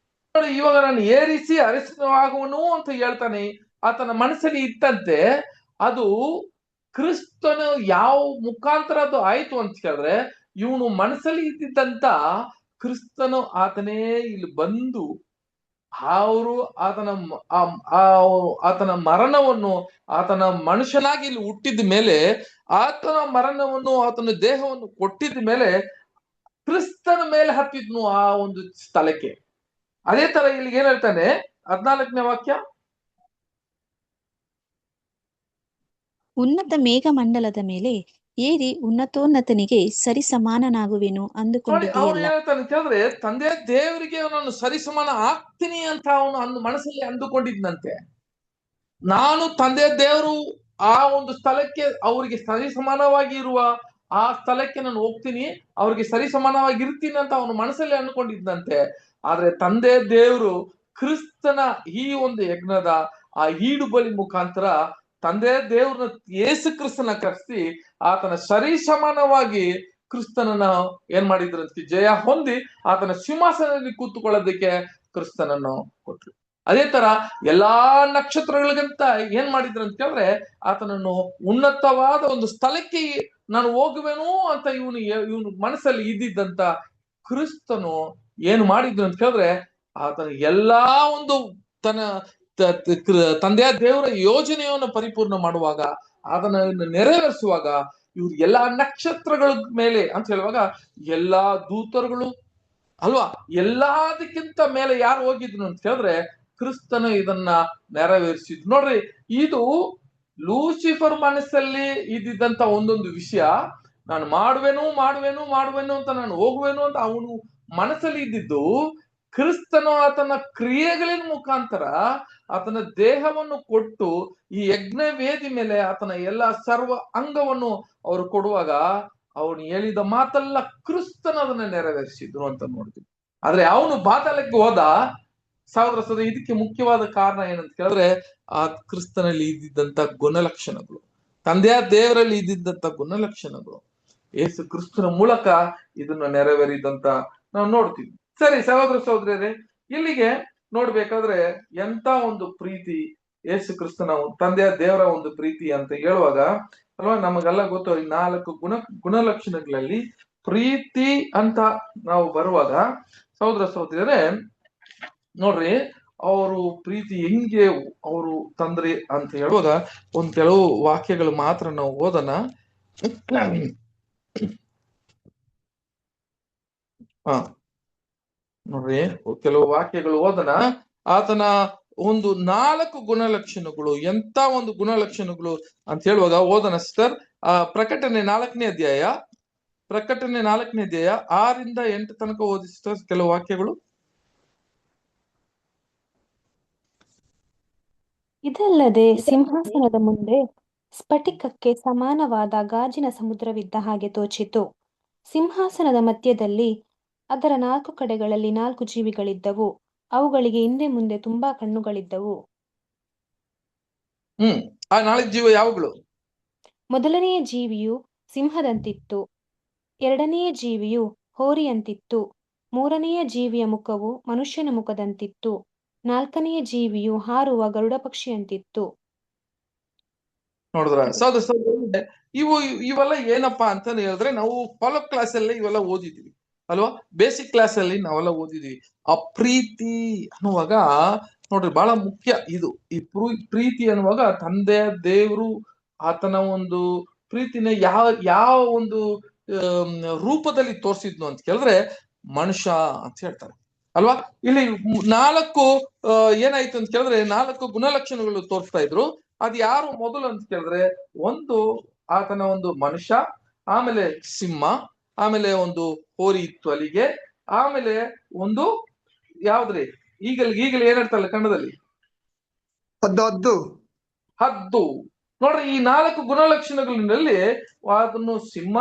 ಇವಾಗ ನಾನು ಏರಿಸಿ ಅರಸನಾಗುವನು ಅಂತ ಹೇಳ್ತಾನೆ. ಆತನ ಮನಸ್ಸಲ್ಲಿ ಇತ್ತಂತೆ ಅದು ಕ್ರಿಸ್ತನು ಯಾವ ಮುಖಾಂತರ ಅದು ಆಯ್ತು ಅಂತ ಕೇಳಿದ್ರೆ, ಇವನು ಮನಸ್ಸಲ್ಲಿ ಇದ್ದಿದ್ದಂತ ಕ್ರಿಸ್ತನು ಆತನೇ ಇಲ್ಲಿ ಬಂದು ಅವರು ಆತನ ಮರಣವನ್ನು, ಆತನ ಮನುಷ್ಯನಾಗಿ ಇಲ್ಲಿ ಹುಟ್ಟಿದ ಮೇಲೆ ಆತನ ಮರಣವನ್ನು, ಆತನ ದೇಹವನ್ನು ಕೊಟ್ಟಿದ ಮೇಲೆ ಕ್ರಿಸ್ತನ ಮೇಲೆ ಹತ್ತಿದ್ನು ಆ ಒಂದು ಸ್ಥಳಕ್ಕೆ. ಅದೇ ತರ ಇಲ್ಲಿ ಏನ್ ಹೇಳ್ತಾನೆ 14ನೇ ವಾಕ್ಯ, ಉನ್ನತ ಮೇಘಮಂಡಲದ ಮೇಲೆ ಏರಿ ಉನ್ನತೋನ್ನತನಿಗೆ ಸರಿ ಸಮಾನನಾಗುವೆನು ನೋಡಿ ಅವನು ಅಂದುಕೊಂಡಿದ್ದೀಯಲ್ಲ. ಹೇಳ್ತಾನೆ ಕೇಳಿದ್ರೆ, ತಂದೆ ದೇವರಿಗೆ ಅವನನ್ನು ಸರಿಸಮಾನ ಆಗ್ತೀನಿ ಅಂತ ಅವನು ಮನಸ್ಸಲ್ಲಿ ಅಂದುಕೊಂಡಿದ್ನಂತೆ. ನಾನು ತಂದೆ ದೇವರು ಆ ಒಂದು ಸ್ಥಳಕ್ಕೆ ಅವರಿಗೆ ಸರಿಸಮಾನವಾಗಿ ಇರುವ ಆ ಸ್ಥಳಕ್ಕೆ ನಾನು ಹೋಗ್ತೀನಿ, ಅವ್ರಿಗೆ ಸರಿಸಮಾನವಾಗಿ ಇರ್ತೀನಿ ಅಂತ ಅವನು ಮನಸ್ಸಲ್ಲಿ ಅಂದ್ಕೊಂಡಿದ್ದಂತೆ. ಆದ್ರೆ ತಂದೆ ದೇವರು ಕ್ರಿಸ್ತನ ಈ ಒಂದು ಯಜ್ಞದ ಆ ಈಡು ಬಲಿ ಮುಖಾಂತರ ತಂದೆ ದೇವ್ರನ್ನ ಯೇಸು ಕ್ರಿಸ್ತನ ಕರೆಸಿ ಆತನ ಸರಿಸಮಾನವಾಗಿ ಕ್ರಿಸ್ತನನ್ನ ಏನ್ ಮಾಡಿದ್ರಂತೆ, ಜಯ ಹೊಂದಿ ಆತನ ಸಿಂಹಾಸನದಲ್ಲಿ ಕೂತುಕೊಳ್ಳೋದಕ್ಕೆ ಕ್ರಿಸ್ತನನ್ನು ಕೊಟ್ರು. ಅದೇ ತರ ಎಲ್ಲಾ ನಕ್ಷತ್ರಗಳಿಗಂತ ಏನ್ ಮಾಡಿದ್ರು ಅಂತ ಕೇಳಿದ್ರೆ, ಆತನನ್ನು ಉನ್ನತವಾದ ಒಂದು ಸ್ಥಳಕ್ಕೆ ನಾನು ಹೋಗುವೆನು ಅಂತ ಇವನು ಮನಸ್ಸಲ್ಲಿ ಇದ್ದಿದ್ದಂತ ಕ್ರಿಸ್ತನು ಏನು ಮಾಡಿದ್ರು ಅಂತ ಕೇಳಿದ್ರೆ, ಆತನ ಎಲ್ಲಾ ಒಂದು ತನ್ನ ತಂದೆಯ ದೇವರ ಯೋಜನೆಯನ್ನು ಪರಿಪೂರ್ಣ ಮಾಡುವಾಗ, ಅದನ್ನ ನೆರವೇರಿಸುವಾಗ, ಇವ್ರು ಎಲ್ಲಾ ನಕ್ಷತ್ರಗಳ ಮೇಲೆ ಅಂತ ಹೇಳುವಾಗ ಎಲ್ಲಾ ದೂತರುಗಳು ಅಲ್ವಾ, ಎಲ್ಲದಕ್ಕಿಂತ ಮೇಲೆ ಯಾರು ಹೋಗಿದ್ರು ಅಂತ ಹೇಳಿದ್ರೆ ಕ್ರಿಸ್ತನು ಇದನ್ನ ನೆರವೇರಿಸಿದ್ರು. ನೋಡ್ರಿ, ಇದು ಲೂಸಿಫರ್ ಮನಸ್ಸಲ್ಲಿ ಇದ್ದಿದ್ದಂತ ಒಂದೊಂದು ವಿಷಯ. ನಾನು ಮಾಡುವೆನು ಅಂತ, ನಾನು ಹೋಗುವೆನು ಅಂತ ಅವನು ಮನಸ್ಸಲ್ಲಿ ಇದ್ದಿದ್ದು, ಕ್ರಿಸ್ತನು ಆತನ ಕ್ರಿಯೆಗಳಿನ ಮುಖಾಂತರ ಆತನ ದೇಹವನ್ನು ಕೊಟ್ಟು ಈ ಯಜ್ಞ ವೇದಿ ಮೇಲೆ ಆತನ ಎಲ್ಲ ಸರ್ವ ಅಂಗವನ್ನು ಅವರು ಕೊಡುವಾಗ ಅವನು ಹೇಳಿದ ಮಾತೆಲ್ಲ ಕ್ರಿಸ್ತನ ಅದನ್ನ ನೆರವೇರಿಸಿದ್ರು ಅಂತ ನೋಡ್ತೀವಿ. ಆದ್ರೆ ಅವನು ಪಾತಾಳಕ್ಕೆ ಹೋದ ಸಹೋದರ, ಇದಕ್ಕೆ ಮುಖ್ಯವಾದ ಕಾರಣ ಏನಂತ ಕೇಳಿದ್ರೆ, ಆ ಕ್ರಿಸ್ತನಲ್ಲಿ ಇದ್ದಿದ್ದಂತ ಗುಣಲಕ್ಷಣಗಳು, ತಂದೆಯ ದೇವರಲ್ಲಿ ಇದ್ದಿದ್ದಂತ ಗುಣಲಕ್ಷಣಗಳು ಯೇಸು ಕ್ರಿಸ್ತನ ಮೂಲಕ ಇದನ್ನ ನೆರವೇರಿದಂತ ನಾವು ನೋಡ್ತೀವಿ. ಸರಿ ಸಹೋದರ ಸಹೋದರಿಯರೇ, ಇಲ್ಲಿಗೆ ನೋಡ್ಬೇಕಾದ್ರೆ ಎಂತ ಒಂದು ಪ್ರೀತಿ ಯೇಸು ಕ್ರಿಸ್ತನ ತಂದೆಯ ದೇವರ ಒಂದು ಪ್ರೀತಿ ಅಂತ ಹೇಳುವಾಗ ಅಲ್ವಾ, ನಮಗೆಲ್ಲ ಗೊತ್ತು ಈ 4 ಗುಣಲಕ್ಷಣಗಳಲ್ಲಿ ಪ್ರೀತಿ ಅಂತ ನಾವು ಬರುವಾಗ ಸಹೋದರ ಸಹೋದರಿಯರೇ ನೋಡ್ರಿ, ಅವರು ಪ್ರೀತಿ ಹೆಂಗೆ ಅವರು ತಂದ್ರಿ ಅಂತ ಹೇಳುವಾಗ ಒಂದ್ ಕೆಲವು ವಾಕ್ಯಗಳು ಮಾತ್ರ ನಾವು ಓದೋಣ. ನೋಡ್ರಿ, ಕೆಲವು ವಾಕ್ಯಗಳು ಓದೋಣ. ಆತನ ಒಂದು 4 ಗುಣಲಕ್ಷಣಗಳು, ಎಂತ ಒಂದು ಗುಣಲಕ್ಷಣಗಳು ಅಂತ ಹೇಳುವಾಗ ಓದೋಣ ಸಿಸ್ಟರ್. ಪ್ರಕಟಣೆ 4ನೇ ಅಧ್ಯಾಯ 6ರಿಂದ 8 ತನಕ ಓದಿ ಸಿಸ್ಟರ್ ಕೆಲವು ವಾಕ್ಯಗಳು. ಇದಲ್ಲದೆ ಸಿಂಹಾಸನದ ಮುಂದೆ ಸ್ಫಟಿಕಕ್ಕೆ ಸಮಾನವಾದ ಗಾಜಿನ ಸಮುದ್ರವಿದ್ದ ಹಾಗೆ ತೋಚಿತು. ಸಿಂಹಾಸನದ ಮಧ್ಯದಲ್ಲಿ ಅದರ 4 ಕಡೆಗಳಲ್ಲಿ 4 ಜೀವಿಗಳಿದ್ದವು. ಅವುಗಳಿಗೆ ಹಿಂದೆ ಮುಂದೆ ತುಂಬಾ ಕಣ್ಣುಗಳಿದ್ದವು. ಆ 4 ಜೀವ ಯಾವುಗಳು? ಮೊದಲನೆಯ ಜೀವಿಯು ಸಿಂಹದಂತಿತ್ತು, ಎರಡನೆಯ ಜೀವಿಯು ಹೋರಿಯಂತಿತ್ತು, ಮೂರನೆಯ ಜೀವಿಯ ಮುಖವು ಮನುಷ್ಯನ ಮುಖದಂತಿತ್ತು, ನಾಲ್ಕನೆಯ ಜೀವಿಯು ಹಾರುವ ಗರುಡ ಪಕ್ಷಿಯಂತಿತ್ತು. ನೋಡಿದ್ರ ಇವೆಲ್ಲ ಏನಪ್ಪಾ ಅಂತ ಹೇಳಿದ್ರೆ, ನಾವು ಫಾಲೋ ಕ್ಲಾಸ್ ಅಲ್ಲಿ ಇವೆಲ್ಲ ಓದಿದೀವಿ ಅಲ್ವಾ, ಬೇಸಿಕ್ ಕ್ಲಾಸ್ ಅಲ್ಲಿ ನಾವೆಲ್ಲ ಓದಿದೀವಿ. ಆ ಪ್ರೀತಿ ಅನ್ನುವಾಗ ನೋಡ್ರಿ ಬಹಳ ಮುಖ್ಯ ಇದು. ಈ ಪ್ರೀತಿ ಅನ್ನುವಾಗ ತಂದೆಯ ದೇವರು ಆತನ ಒಂದು ಪ್ರೀತಿನ ಯಾವ ಒಂದು ರೂಪದಲ್ಲಿ ತೋರಿಸಿದ್ನು ಅಂತ ಕೇಳಿದ್ರೆ ಮನುಷ್ಯ ಅಂತ ಹೇಳ್ತಾರೆ ಅಲ್ವಾ. ಇಲ್ಲಿ 4 ಏನಾಯ್ತು ಅಂತ ಕೇಳಿದ್ರೆ 4 ಗುಣಲಕ್ಷಣಗಳು ತೋರಿಸ್ತಾ ಇದ್ರು. ಅದು ಯಾರು ಮೊದಲು ಅಂತ ಕೇಳಿದ್ರೆ, ಒಂದು ಆತನ ಒಂದು ಮನುಷ್ಯ, ಆಮೇಲೆ ಸಿಂಹ, ಆಮೇಲೆ ಒಂದು ಹೋರಿ ಇತ್ತು ಅಲ್ಲಿಗೆ, ಆಮೇಲೆ ಒಂದು ಯಾವ್ದ್ರಿ ಈಗಲೇ ಏನ್ ಹೇಳ್ತಾರಲ್ಲ ಕನ್ನಡದಲ್ಲಿ ಹದ್ದು. ನೋಡ್ರಿ, ಈ 4 ಗುಣಲಕ್ಷಣಗಳಲ್ಲಿ ಅದನ್ನು ಸಿಂಹ,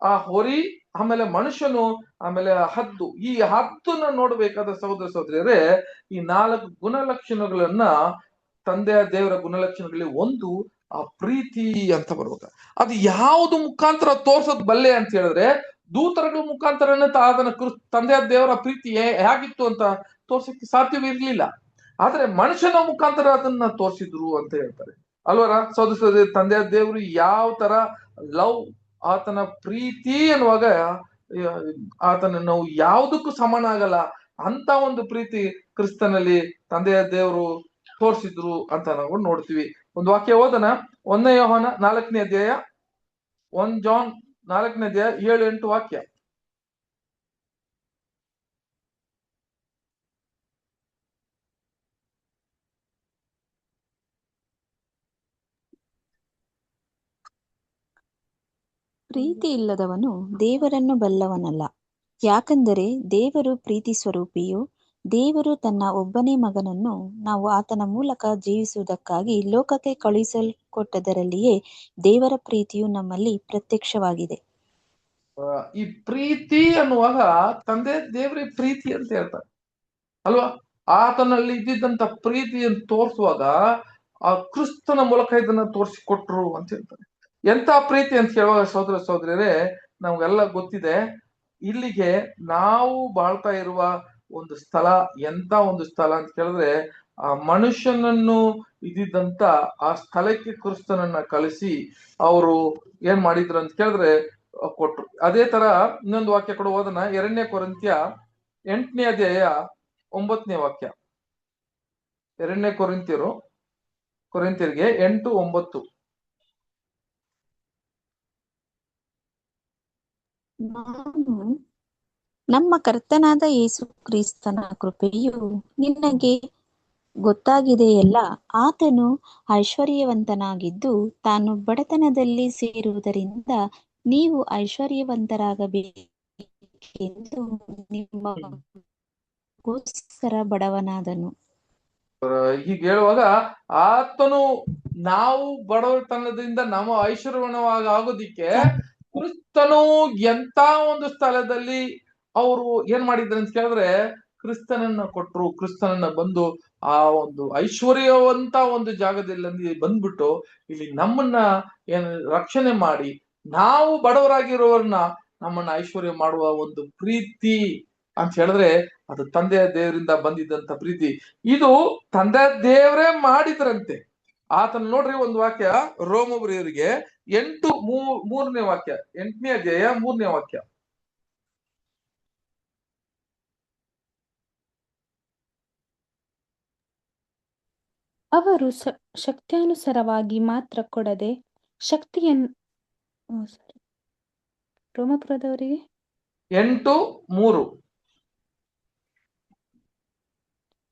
ಆ ಹೋರಿ, ಆಮೇಲೆ ಮನುಷ್ಯನು, ಆಮೇಲೆ ಹದ್ದು. ಈ ಹದ್ದನ್ನ ನೋಡ್ಬೇಕಾದ ಸಹೋದರ ಸಹೋದರಿಯರೇ, ಈ 4 ಗುಣಲಕ್ಷಣಗಳನ್ನ ತಂದೆಯ ದೇವರ ಗುಣಲಕ್ಷಣಗಳಲ್ಲಿ ಒಂದು ಆ ಪ್ರೀತಿ ಅಂತ ಬರುವಾಗ, ಅದು ಯಾವುದು ಮುಖಾಂತರ ತೋರ್ಸೋದ್ ಬಲ್ಲೆ ಅಂತ ಹೇಳಿದ್ರೆ, ದೂತರಗಳ ಮುಖಾಂತರ ಅದನ್ನ ತಂದೆಯ ದೇವರ ಪ್ರೀತಿ ಹೇಗಿತ್ತು ಅಂತ ತೋರ್ಸಕ್ಕೆ ಸಾಧ್ಯವಿರ್ಲಿಲ್ಲ. ಆದ್ರೆ ಮನುಷ್ಯನ ಮುಖಾಂತರ ಅದನ್ನ ತೋರಿಸಿದ್ರು ಅಂತ ಹೇಳ್ತಾರೆ ಅಲ್ವರ ಸೋದರ ತಂದೆಯ ದೇವರು ಯಾವ ತರ ಲವ್, ಆತನ ಪ್ರೀತಿ ಅನ್ನುವಾಗ ಆತನ ನಾವು ಯಾವುದಕ್ಕೂ ಸಮಾನ ಆಗಲ್ಲ ಅಂತ ಒಂದು ಪ್ರೀತಿ ಕ್ರಿಸ್ತನಲ್ಲಿ ತಂದೆಯ ದೇವರು ತೋರಿಸಿದ್ರು ಅಂತ ನಾವು ನೋಡ್ತೀವಿ. ಒಂದು ವಾಕ್ಯ ಓದನ, 1 ಯೋಹಾನ 4ನೇ ಅಧ್ಯಾಯ, 1 ಜಾನ್ 4ನೇ ಅಧ್ಯಾಯ 7-8 ವಾಕ್ಯ. ಪ್ರೀತಿ ಇಲ್ಲದವನು ದೇವರನ್ನು ಬಲ್ಲವನಲ್ಲ, ಯಾಕಂದರೆ ದೇವರು ಪ್ರೀತಿ ಸ್ವರೂಪಿಯು. ದೇವರು ತನ್ನ ಒಬ್ಬನೇ ಮಗನನ್ನು ನಾವು ಆತನ ಮೂಲಕ ಜೀವಿಸುವುದಕ್ಕಾಗಿ ಲೋಕಕ್ಕೆ ಕಳುಹಿಸಲ್ಪಟ್ಟದರಲ್ಲಿಯೇ ದೇವರ ಪ್ರೀತಿಯು ನಮ್ಮಲ್ಲಿ ಪ್ರತ್ಯಕ್ಷವಾಗಿದೆ. ಈ ಪ್ರೀತಿ ಅನ್ನುವಾಗ ತಂದೆ ದೇವರೇ ಪ್ರೀತಿ ಅಂತ ಹೇಳ್ತಾರೆ ಅಲ್ವಾ. ಆತನಲ್ಲಿ ಇದ್ದಿದ್ದಂತ ಪ್ರೀತಿಯನ್ನು ತೋರಿಸುವಾಗ ಆ ಕ್ರಿಸ್ತನ ಮೂಲಕ ಇದನ್ನ ತೋರಿಸಿಕೊಟ್ರು ಅಂತ ಹೇಳ್ತಾರೆ. ಎಂತ ಪ್ರೀತಿ ಅಂತ ಹೇಳುವಾಗ ಸಹೋದರ ಸಹೋದರಿಯರೇ, ನಮ್ಗೆಲ್ಲ ಗೊತ್ತಿದೆ. ಇಲ್ಲಿಗೆ ನಾವು ಬಾಳ್ತಾ ಇರುವ ಒಂದು ಸ್ಥಳ ಎಂತ ಒಂದು ಸ್ಥಳ ಅಂತ ಕೇಳಿದ್ರೆ, ಆ ಮನುಷ್ಯನನ್ನು ಇದ್ದಿದ್ದಂತ ಆ ಸ್ಥಳಕ್ಕೆ ಕ್ರಿಸ್ತನನ್ನ ಕಳಿಸಿ ಅವರು ಏನ್ ಮಾಡಿದ್ರು ಅಂತ ಕೇಳಿದ್ರೆ ಕೊಟ್ರು. ಅದೇ ತರ ಇನ್ನೊಂದು ವಾಕ್ಯ ಕೂಡ ಓದನ, 2 ಕೊರಿಂಥ್ಯ 8ನೇ ಅಧ್ಯಾಯ 9ನೇ ವಾಕ್ಯ. 2 ಕೊರಿಂಥ್ಯರಿಗೆ 8:9. ನಾನು ನಮ್ಮ ಕರ್ತನಾದ ಯೇಸು ಕ್ರಿಸ್ತನ ಕೃಪೆಯು ನಿನಗೆ ಗೊತ್ತಾಗಿದೆಯಲ್ಲ. ಆತನು ಐಶ್ವರ್ಯವಂತನಾಗಿದ್ದು ತಾನು ಬಡತನದಲ್ಲಿ ಸೇರುವುದರಿಂದ ನೀವು ಐಶ್ವರ್ಯವಂತರಾಗಬೇಕೆಂದು ನಿಮಗೋಸ್ಕರ ಬಡವನಾದನು. ಹೀಗೆ ಹೇಳುವಾಗ ಆತನು ನಾವು ಬಡವತನದಿಂದ ನಮ್ಮ ಐಶ್ವರ್ಯವಾಗೋದಿಕ್ಕೆ ಕ್ರಿಸ್ತನು ಎಂತ ಒಂದು ಸ್ಥಳದಲ್ಲಿ ಅವರು ಏನ್ ಮಾಡಿದ್ರು ಅಂತ ಕೇಳಿದ್ರೆ ಕ್ರಿಸ್ತನನ್ನ ಕೊಟ್ರು. ಕ್ರಿಸ್ತನನ್ನ ಬಂದು ಆ ಒಂದು ಐಶ್ವರ್ಯವಂತ ಒಂದು ಜಾಗದಲ್ಲಿ ಬಂದ್ಬಿಟ್ಟು ಇಲ್ಲಿ ನಮ್ಮನ್ನ ರಕ್ಷಣೆ ಮಾಡಿ, ನಾವು ಬಡವರಾಗಿರೋರನ್ನ ನಮ್ಮನ್ನ ಐಶ್ವರ್ಯ ಮಾಡುವ ಒಂದು ಪ್ರೀತಿ ಅಂತ ಹೇಳಿದ್ರೆ ಅದು ತಂದೆಯ ದೇವರಿಂದ ಬಂದಿದ್ದಂತ ಪ್ರೀತಿ. ಇದು ತಂದೆಯ ದೇವರೇ ಮಾಡಿದ್ರಂತೆ. ಆತನ ನೋಡ್ರಿ ಒಂದು ವಾಕ್ಯ, ರೋಮಪುರಿಯವರಿಗೆ 8:3ನೇ ವಾಕ್ಯ, 8ನೇ ಅಧ್ಯಾಯ 3ನೇ ವಾಕ್ಯ. ಅವರು ಶಕ್ತ್ಯಾನುಸಾರವಾಗಿ ಮಾತ್ರ ಕೊಡದೆ ಶಕ್ತಿಯನ್ನು ರೋಮಪುರದವರಿಗೆ 8:3.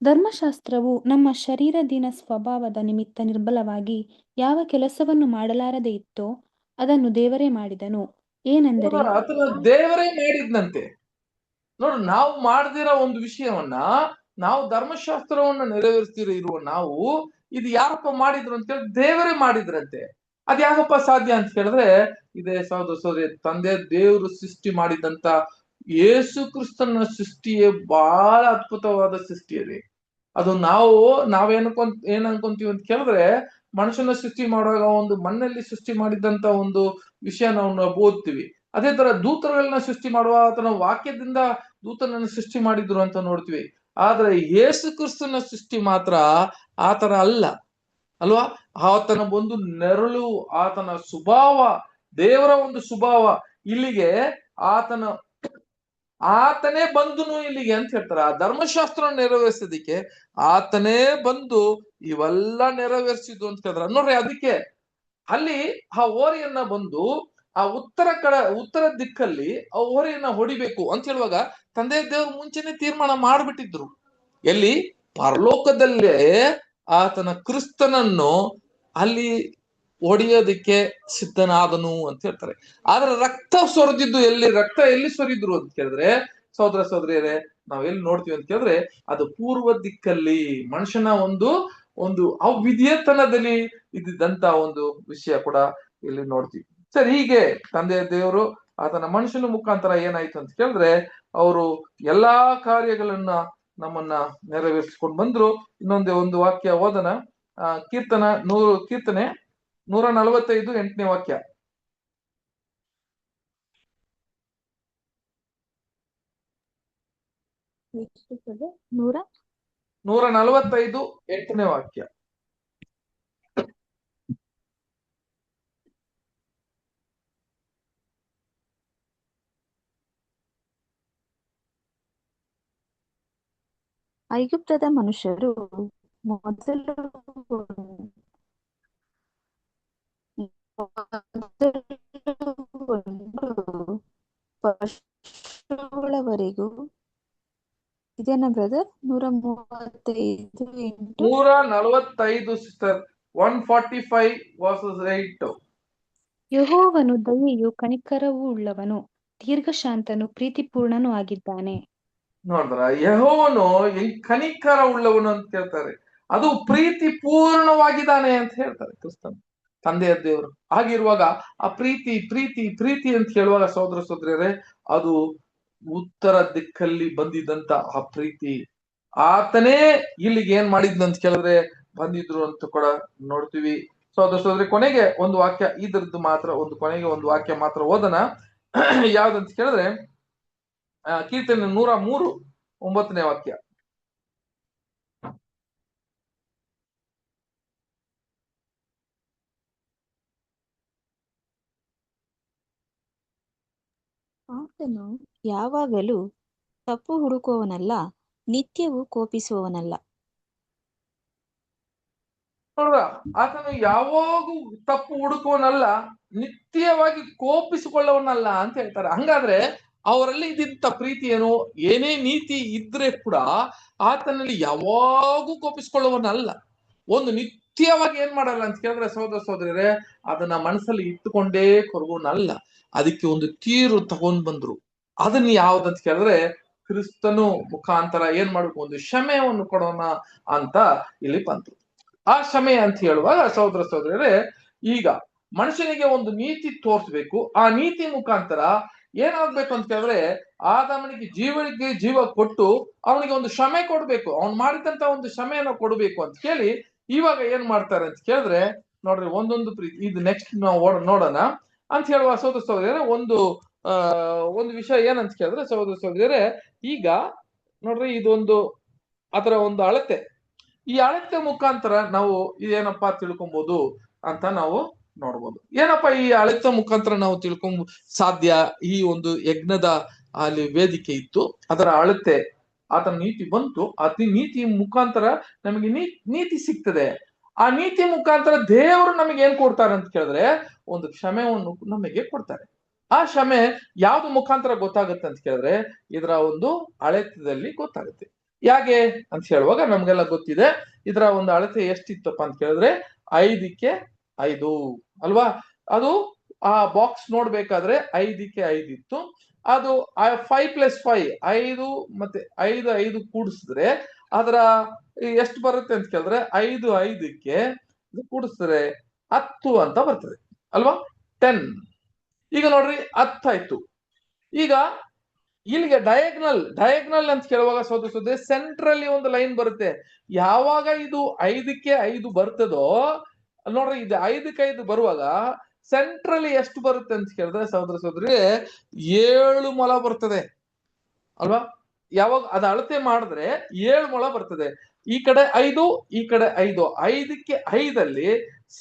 ಧರ್ಮಶಾಸ್ತ್ರವು ನಮ್ಮ ಶರೀರದೀನ ಸ್ವಭಾವದ ನಿಮಿತ್ತ ನಿರ್ಬಲವಾಗಿ ಯಾವ ಕೆಲಸವನ್ನು ಮಾಡಲಾರದೆ ಇತ್ತೋ ಅದನ್ನು ದೇವರೇ ಮಾಡಿದನು. ಏನೆಂದರೆ ಅದನ್ನ ದೇವರೇ ಮಾಡಿದ್ನಂತೆ. ನೋಡ್ರಿ, ನಾವು ಮಾಡದಿರೋ ಒಂದು ವಿಷಯವನ್ನ ನಾವು ಧರ್ಮಶಾಸ್ತ್ರವನ್ನ ನೆರವೇರಿಸ್ತಿರುವ ನಾವು ಇದು ಯಾರಪ್ಪ ಮಾಡಿದ್ರು ಅಂತ ಹೇಳಿ ದೇವರೇ ಮಾಡಿದ್ರಂತೆ. ಅದ್ ಯಾಕಪ್ಪ ಸಾಧ್ಯ ಅಂತ ಕೇಳಿದ್ರೆ ಇದೇ ಸಹೋದರ ತಂದೆ ದೇವರು ಸೃಷ್ಟಿ ಮಾಡಿದಂತ ಯೇಸು ಕ್ರಿಸ್ತನ ಸೃಷ್ಟಿಯೇ ಬಹಳ ಅದ್ಭುತವಾದ ಸೃಷ್ಟಿ ಅದೇ. ಅದು ಏನ್ ಅನ್ಕೊಂತೀವಿ ಅಂತ ಕೇಳಿದ್ರೆ, ಮನುಷ್ಯನ ಸೃಷ್ಟಿ ಮಾಡುವಾಗ ಒಂದು ಮಣ್ಣಲ್ಲಿ ಸೃಷ್ಟಿ ಮಾಡಿದಂತ ಒಂದು ವಿಷಯ ನಾವು ಓದ್ತೀವಿ. ಅದೇ ತರ ದೂತಗಳನ್ನ ಸೃಷ್ಟಿ ಮಾಡುವ ಆತನ ವಾಕ್ಯದಿಂದ ದೂತನನ್ನು ಸೃಷ್ಟಿ ಮಾಡಿದ್ರು ಅಂತ ನೋಡ್ತೀವಿ. ಆದ್ರೆ ಯೇಸು ಕ್ರಿಸ್ತನ ಸೃಷ್ಟಿ ಮಾತ್ರ ಆತರ ಅಲ್ಲ ಅಲ್ವಾ. ಆತನ ಒಂದು ನೆರಳು, ಆತನ ಸ್ವಭಾವ, ದೇವರ ಒಂದು ಸ್ವಭಾವ ಇಲ್ಲಿಗೆ ಆತನೇ ಬಂದುನು ಇಲ್ಲಿಗೆ ಅಂತ ಹೇಳ್ತಾರೆ. ಆ ಧರ್ಮಶಾಸ್ತ್ರ ನೆರವೇರಿಸೋದಿಕ್ಕೆ ಆತನೇ ಬಂದು ಇವೆಲ್ಲ ನೆರವೇರಿಸಿದ್ದು ಅಂತ ಹೇಳ್ತಾರೆ. ನೋಡ್ರಿ, ಅದಕ್ಕೆ ಅಲ್ಲಿ ಆ ಹೋರಿಯನ್ನ ಬಂದು ಆ ಉತ್ತರ ದಿಕ್ಕಲ್ಲಿ ಆ ಹೋರಿಯನ್ನ ಹೊಡಿಬೇಕು ಅಂತ ಹೇಳುವಾಗ ತಂದೆ ದೇವ್ರು ಮುಂಚೆನೆ ತೀರ್ಮಾನ ಮಾಡ್ಬಿಟ್ಟಿದ್ರು. ಎಲ್ಲಿ? ಪರಲೋಕದಲ್ಲೇ ಆತನ ಕ್ರಿಸ್ತನನ್ನು ಅಲ್ಲಿ ಹೊಡೆಯೋದಿಕ್ಕೆ ಸಿದ್ಧನಾದನು ಅಂತ ಹೇಳ್ತಾರೆ. ಆದ್ರೆ ರಕ್ತ ಸೊರೆದಿದ್ದು ಎಲ್ಲಿ ಸೊರಿದ್ರು ಅಂತ ಕೇಳಿದ್ರೆ ಸಹೋದರ ಸಹೋದರಿಯರೇ, ನಾವ್ ಎಲ್ಲಿ ನೋಡ್ತೀವಿ ಅಂತ ಕೇಳಿದ್ರೆ ಅದು ಪೂರ್ವ ದಿಕ್ಕಲ್ಲಿ ಮನುಷ್ಯನ ಒಂದು ಅವಿದ್ಯತನದಲ್ಲಿ ಇದ್ದಿದ್ದಂತ ಒಂದು ವಿಷಯ ಕೂಡ ಇಲ್ಲಿ ನೋಡ್ತೀವಿ. ಸರಿ, ಹೀಗೆ ತಂದೆಯ ದೇವರು ಆತನ ಮನುಷ್ಯನ ಮುಖಾಂತರ ಏನಾಯ್ತು ಅಂತ ಕೇಳಿದ್ರೆ ಅವರು ಎಲ್ಲಾ ಕಾರ್ಯಗಳನ್ನ ನಮ್ಮನ್ನ ನೆರವೇರಿಸಿಕೊಂಡು ಬಂದ್ರು. ಒಂದು ವಾಕ್ಯ ಓದನ, ಕೀರ್ತನೆ 145 8ನೇ ವಾಕ್ಯ. 145 8ನೇ ವಾಕ್ಯ. ಐಗುಪ್ತದ ಮನುಷ್ಯರು ಮೊದಲು ಪಶುಗಳವರೆಗೂ ಇದೇನಾ ಬ್ರದರ್? 135 145 sister, 145 versus 8. ಯೆಹೋವನು ದಯೆಯು ಕನಿಕರವೂ ಉಳ್ಳವನು, ದೀರ್ಘಶಾಂತನು ಪ್ರೀತಿಪೂರ್ಣನೂ ಆಗಿದ್ದಾನೆ. ನೋಡಿದ್ರ, ಯೆಹೋವನು ಕನಿಕರ ಉಳ್ಳವನು ಅಂತ ಹೇಳ್ತಾರೆ, ಅದು ಪ್ರೀತಿ ಪೂರ್ಣವಾಗಿದ್ದಾನೆ ಅಂತ ಹೇಳ್ತಾರೆ ಕ್ರಿಸ್ತನ್ ತಂದೆಯ ದೇವರು. ಹಾಗಿರುವಾಗ ಆ ಪ್ರೀತಿ ಪ್ರೀತಿ ಪ್ರೀತಿ ಅಂತ ಹೇಳುವಾಗ ಸಹೋದರ ಸಹೋದರಿಯರೇ, ಅದು ಉತ್ತರ ದಿಕ್ಕಲ್ಲಿ ಬಂದಿದ್ದಂತ ಆ ಪ್ರೀತಿ. ಆತನೇ ಇಲ್ಲಿಗೆ ಏನ್ ಮಾಡಿದ್ನಂತ ಕೇಳಿದ್ರೆ ಬಂದಿದ್ರು ಅಂತ ಕೂಡ ನೋಡ್ತೀವಿ. ಸಹೋದರ ಸಹೋದರಿ, ಕೊನೆಗೆ ಒಂದು ವಾಕ್ಯ ಇದ್ರದ್ದು ಮಾತ್ರ, ಕೊನೆಗೆ ಒಂದು ವಾಕ್ಯ ಮಾತ್ರ ಓದನ. ಯಾವ್ದಂತ ಕೇಳಿದ್ರೆ ಕೀರ್ತನೆ 103 9ನೇ ವಾಕ್ಯ. ಆತನು ಯಾವಾಗಲೂ ತಪ್ಪು ಹುಡುಕುವವನಲ್ಲ, ನಿತ್ಯವೂ ಕೋಪಿಸುವವನಲ್ಲ. ನೋಡ್ರ, ಆತನು ಯಾವಾಗೂ ತಪ್ಪು ಹುಡುಕುವನಲ್ಲ, ನಿತ್ಯವಾಗಿ ಕೋಪಿಸಿಕೊಳ್ಳವನಲ್ಲ ಅಂತ ಹೇಳ್ತಾರೆ. ಹಂಗಾದ್ರೆ ಅವರಲ್ಲಿ ಇದ್ದಂತ ಪ್ರೀತಿ ಏನು? ಏನೇ ನೀತಿ ಇದ್ರೆ ಕೂಡ ಆತನಲ್ಲಿ ಯಾವಾಗೂ ಕೋಪಿಸಿಕೊಳ್ಳುವನಲ್ಲ. ಒಂದು ನಿತ್ಯವಾಗಿ ಏನ್ ಮಾಡಲ್ಲ ಅಂತ ಕೇಳಿದ್ರೆ ಸಹೋದರ ಸಹೋದರಿಯರೇ, ಅದನ್ನ ಮನಸ್ಸಲ್ಲಿ ಇಟ್ಟುಕೊಂಡೇ ಕೊರಗುವನಲ್ಲ. ಅದಕ್ಕೆ ಒಂದು ತೀರು ತಗೊಂಡ್ ಬಂದ್ರು. ಅದನ್ನ ಯಾವ್ದಂತ ಕೇಳಿದ್ರೆ ಕ್ರಿಸ್ತನು ಮುಖಾಂತರ ಏನ್ ಮಾಡ್ಬೇಕು, ಒಂದು ಕ್ಷಮೆಯನ್ನು ಕೊಡೋಣ ಅಂತ ಇಲ್ಲಿ ಬಂತು. ಆ ಕ್ಷಮೆ ಅಂತ ಹೇಳುವಾಗ ಸಹೋದರ ಸಹೋದರಿಯರೇ, ಈಗ ಮನುಷ್ಯನಿಗೆ ಒಂದು ನೀತಿ ತೋರಿಸ್ಬೇಕು. ಆ ನೀತಿ ಮುಖಾಂತರ ಏನಾಗ್ಬೇಕು ಅಂತ ಕೇಳಿದ್ರೆ ಆದಾಮನಿಗೆ ಜೀವ ಕೊಟ್ಟು ಅವನಿಗೆ ಒಂದು ಕ್ಷಮೆ ಕೊಡ್ಬೇಕು, ಅವ್ನು ಮಾಡಿದಂತ ಒಂದು ಕ್ಷಮೆಯನ್ನು ಕೊಡ್ಬೇಕು ಅಂತ ಕೇಳಿ ಇವಾಗ ಏನ್ ಮಾಡ್ತಾರೆ ಅಂತ ಕೇಳಿದ್ರೆ, ನೋಡ್ರಿ, ಒಂದೊಂದು ಪ್ರೀತಿ ಇದು ನೆಕ್ಸ್ಟ್ ನಾವು ನೋಡೋಣ ಅಂತ ಹೇಳುವ ಸಹೋದರ ಸಹೋದರಿಯರೇ, ಒಂದು ವಿಷಯ ಏನಂತ ಕೇಳಿದ್ರೆ ಸಹೋದರ ಸಹೋದರಿಯರೇ, ಈಗ ನೋಡ್ರಿ, ಇದೊಂದು ಅದರ ಒಂದು ಅಳತೆ. ಈ ಅಳತೆ ಮುಖಾಂತರ ನಾವು ಇದೇನಪ್ಪಾ ತಿಳ್ಕೊಬಹುದು ಅಂತ ನಾವು ನೋಡ್ಬೋದು. ಏನಪ್ಪಾ ಈ ಅಳತೆ ಮುಖಾಂತರ ನಾವು ತಿಳ್ಕೊಂಡ್ ಸಾಧ್ಯ? ಈ ಒಂದು ಯಜ್ಞದ ಅಲ್ಲಿ ವೇದಿಕೆ ಇತ್ತು, ಅದರ ಅಳತೆ, ಆತನ ನೀತಿ ಬಂತು. ನೀತಿ ಮುಖಾಂತರ ನಮಗೆ ನೀತಿ ಸಿಗ್ತದೆ. ಆ ನೀತಿ ಮುಖಾಂತರ ದೇವರು ನಮಗೆ ಏನ್ ಕೊಡ್ತಾರೆ ಅಂತ ಕೇಳಿದ್ರೆ ಒಂದು ಕ್ಷಮೆಯನ್ನು ನಮಗೆ ಕೊಡ್ತಾರೆ. ಆ ಕ್ಷಮೆ ಯಾವ್ದು ಮುಖಾಂತರ ಗೊತ್ತಾಗುತ್ತೆ ಅಂತ ಕೇಳಿದ್ರೆ ಇದರ ಒಂದು ಅಳತೆದಲ್ಲಿ ಗೊತ್ತಾಗುತ್ತೆ. ಯಾಕೆ ಅಂತ ಹೇಳುವಾಗ ನಮ್ಗೆಲ್ಲ ಗೊತ್ತಿದೆ. ಇದರ ಒಂದು ಅಳತೆ ಎಷ್ಟಿತ್ತಪ್ಪ ಅಂತ ಕೇಳಿದ್ರೆ 5ಕ್ಕೆ 5 ಅಲ್ವಾ? ಅದು ಆ ಬಾಕ್ಸ್ ನೋಡ್ಬೇಕಾದ್ರೆ 5ಕ್ಕೆ 5 ಇತ್ತು. ಅದು 5+5 5 ಮತ್ತೆ 5 ಕೂಡಿಸಿದ್ರೆ ಅದರ ಎಷ್ಟು ಬರುತ್ತೆ ಅಂತ ಕೇಳಿದ್ರೆ 5 5ಕ್ಕೆ ಕೂಡಿಸಿದ್ರೆ 10 ಅಂತ ಬರ್ತದೆ ಅಲ್ವಾ? 10. ಈಗ ನೋಡ್ರಿ 10 ಆಯ್ತು. ಈಗ ಇಲ್ಲಿಗೆ ಡಯಾಗ್ನಲ್ ಅಂತ ಕೇಳುವಾಗ ಸೋದರ ಸೆಂಟ್ರಲ್ಲಿ ಒಂದು ಲೈನ್ ಬರುತ್ತೆ. ಯಾವಾಗ ಇದು 5ಕ್ಕೆ 5 ಬರ್ತದೋ ನೋಡ್ರಿ, ಇದು 5ಕ್ಕೆ 5 ಬರುವಾಗ ಸೆಂಟ್ರಲ್ಲಿ ಎಷ್ಟು ಬರುತ್ತೆ ಅಂತ ಕೇಳಿದ್ರೆ ಸಹೋದರ ಸಹೋದರಿ 7 ಮೊಳ ಬರ್ತದೆ ಅಲ್ವಾ? ಯಾವಾಗ ಅದ ಅಳತೆ ಮಾಡಿದ್ರೆ 7 ಮೊಳ ಬರ್ತದೆ. ಈ ಕಡೆ 5, ಈ ಕಡೆ 5. 5ಕ್ಕೆ 5ಅಲ್ಲಿ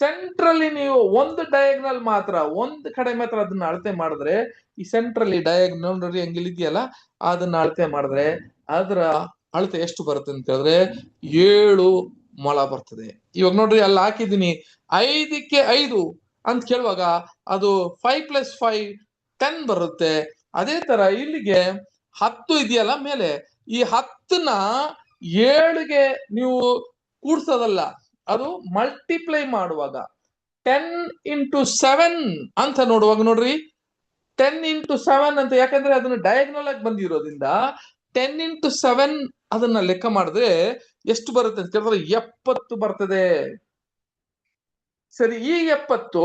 ಸೆಂಟ್ರಲ್ಲಿ ನೀವು ಒಂದು ಡಯಾಗ್ನಲ್ ಮಾತ್ರ, ಒಂದು ಕಡೆ ಮಾತ್ರ ಅದನ್ನ ಅಳತೆ ಮಾಡಿದ್ರೆ ಈ ಸೆಂಟ್ರಲ್ಲಿ ಡಯಾಗ್ನಲ್ ನೋಡ್ರಿ ಹೆಂಗಿದೆಯಲ್ಲ, ಅದನ್ನ ಅಳತೆ ಮಾಡಿದ್ರೆ ಅದರ ಅಳತೆ ಎಷ್ಟು ಬರುತ್ತೆ ಅಂತ ಹೇಳಿದ್ರೆ 7 ಮೊಳ ಬರ್ತದೆ. ಇವಾಗ ನೋಡ್ರಿ, ಅಲ್ಲಿ ಹಾಕಿದೀನಿ 5ಕ್ಕೆ 5 ಅಂತ ಕೇಳುವಾಗ ಅದು 5+5 10 ಬರುತ್ತೆ. ಅದೇ ತರ ಇಲ್ಲಿಗೆ 10 ಇದೆಯಲ್ಲ ಮೇಲೆ, ಈ 10ನ 7ಗೆ ನೀವು ಕೂಡ್ಸೋದಲ್ಲ, ಅದು ಮಲ್ಟಿಪ್ಲೈ ಮಾಡುವಾಗ 10 into 7 ಅಂತ ನೋಡುವಾಗ ನೋಡ್ರಿ 10 into 7 ಅಂತ, ಯಾಕಂದ್ರೆ ಅದನ್ನ ಡಯಾಗ್ನಲ್ ಆಗಿ ಬಂದಿರೋದ್ರಿಂದ 10 into 7 ಅದನ್ನ ಲೆಕ್ಕ ಮಾಡಿದ್ರೆ ಎಷ್ಟು ಬರುತ್ತೆ ಅಂತ ಕೇಳಿದ್ರೆ 70 ಬರ್ತದೆ. ಸರಿ, ಈ 70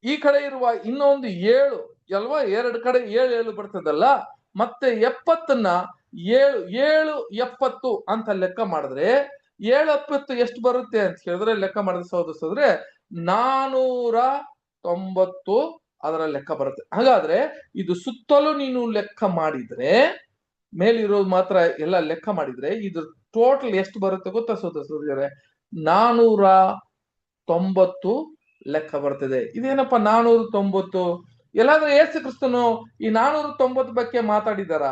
ಈ ಕಡೆ ಇರುವ ಇನ್ನೊಂದು 7 ಅಲ್ವಾ, 2 ಕಡೆ 7 ಬರ್ತದಲ್ಲ, ಮತ್ತೆ 70ನ್ನ 7 70 ಅಂತ ಲೆಕ್ಕ ಮಾಡಿದ್ರೆ 70 ಎಷ್ಟು ಬರುತ್ತೆ ಅಂತ ಹೇಳಿದ್ರೆ ಲೆಕ್ಕ ಮಾಡಿದ್ರೆ ಸಹೋದರ 490 ಅದರ ಲೆಕ್ಕ ಬರುತ್ತೆ. ಹಾಗಾದ್ರೆ ಇದು ಸುತ್ತಲೂ ನೀನು ಲೆಕ್ಕ ಮಾಡಿದ್ರೆ, ಮೇಲಿರೋದು ಮಾತ್ರ ಎಲ್ಲ ಲೆಕ್ಕ ಮಾಡಿದ್ರೆ ಇದು ಟೋಟಲ್ ಎಷ್ಟು ಬರುತ್ತೆ ಗೊತ್ತಾ ಸಹೋದರ 490 ಲೆಕ್ಕ ಬರ್ತದೆ. ಇದೇನಪ್ಪ 490? ಎಲ್ಲಾದ್ರೂ ಯೇಸು ಕ್ರಿಸ್ತನು ಈ 490 ಬಗ್ಗೆ ಮಾತಾಡಿದಾರ?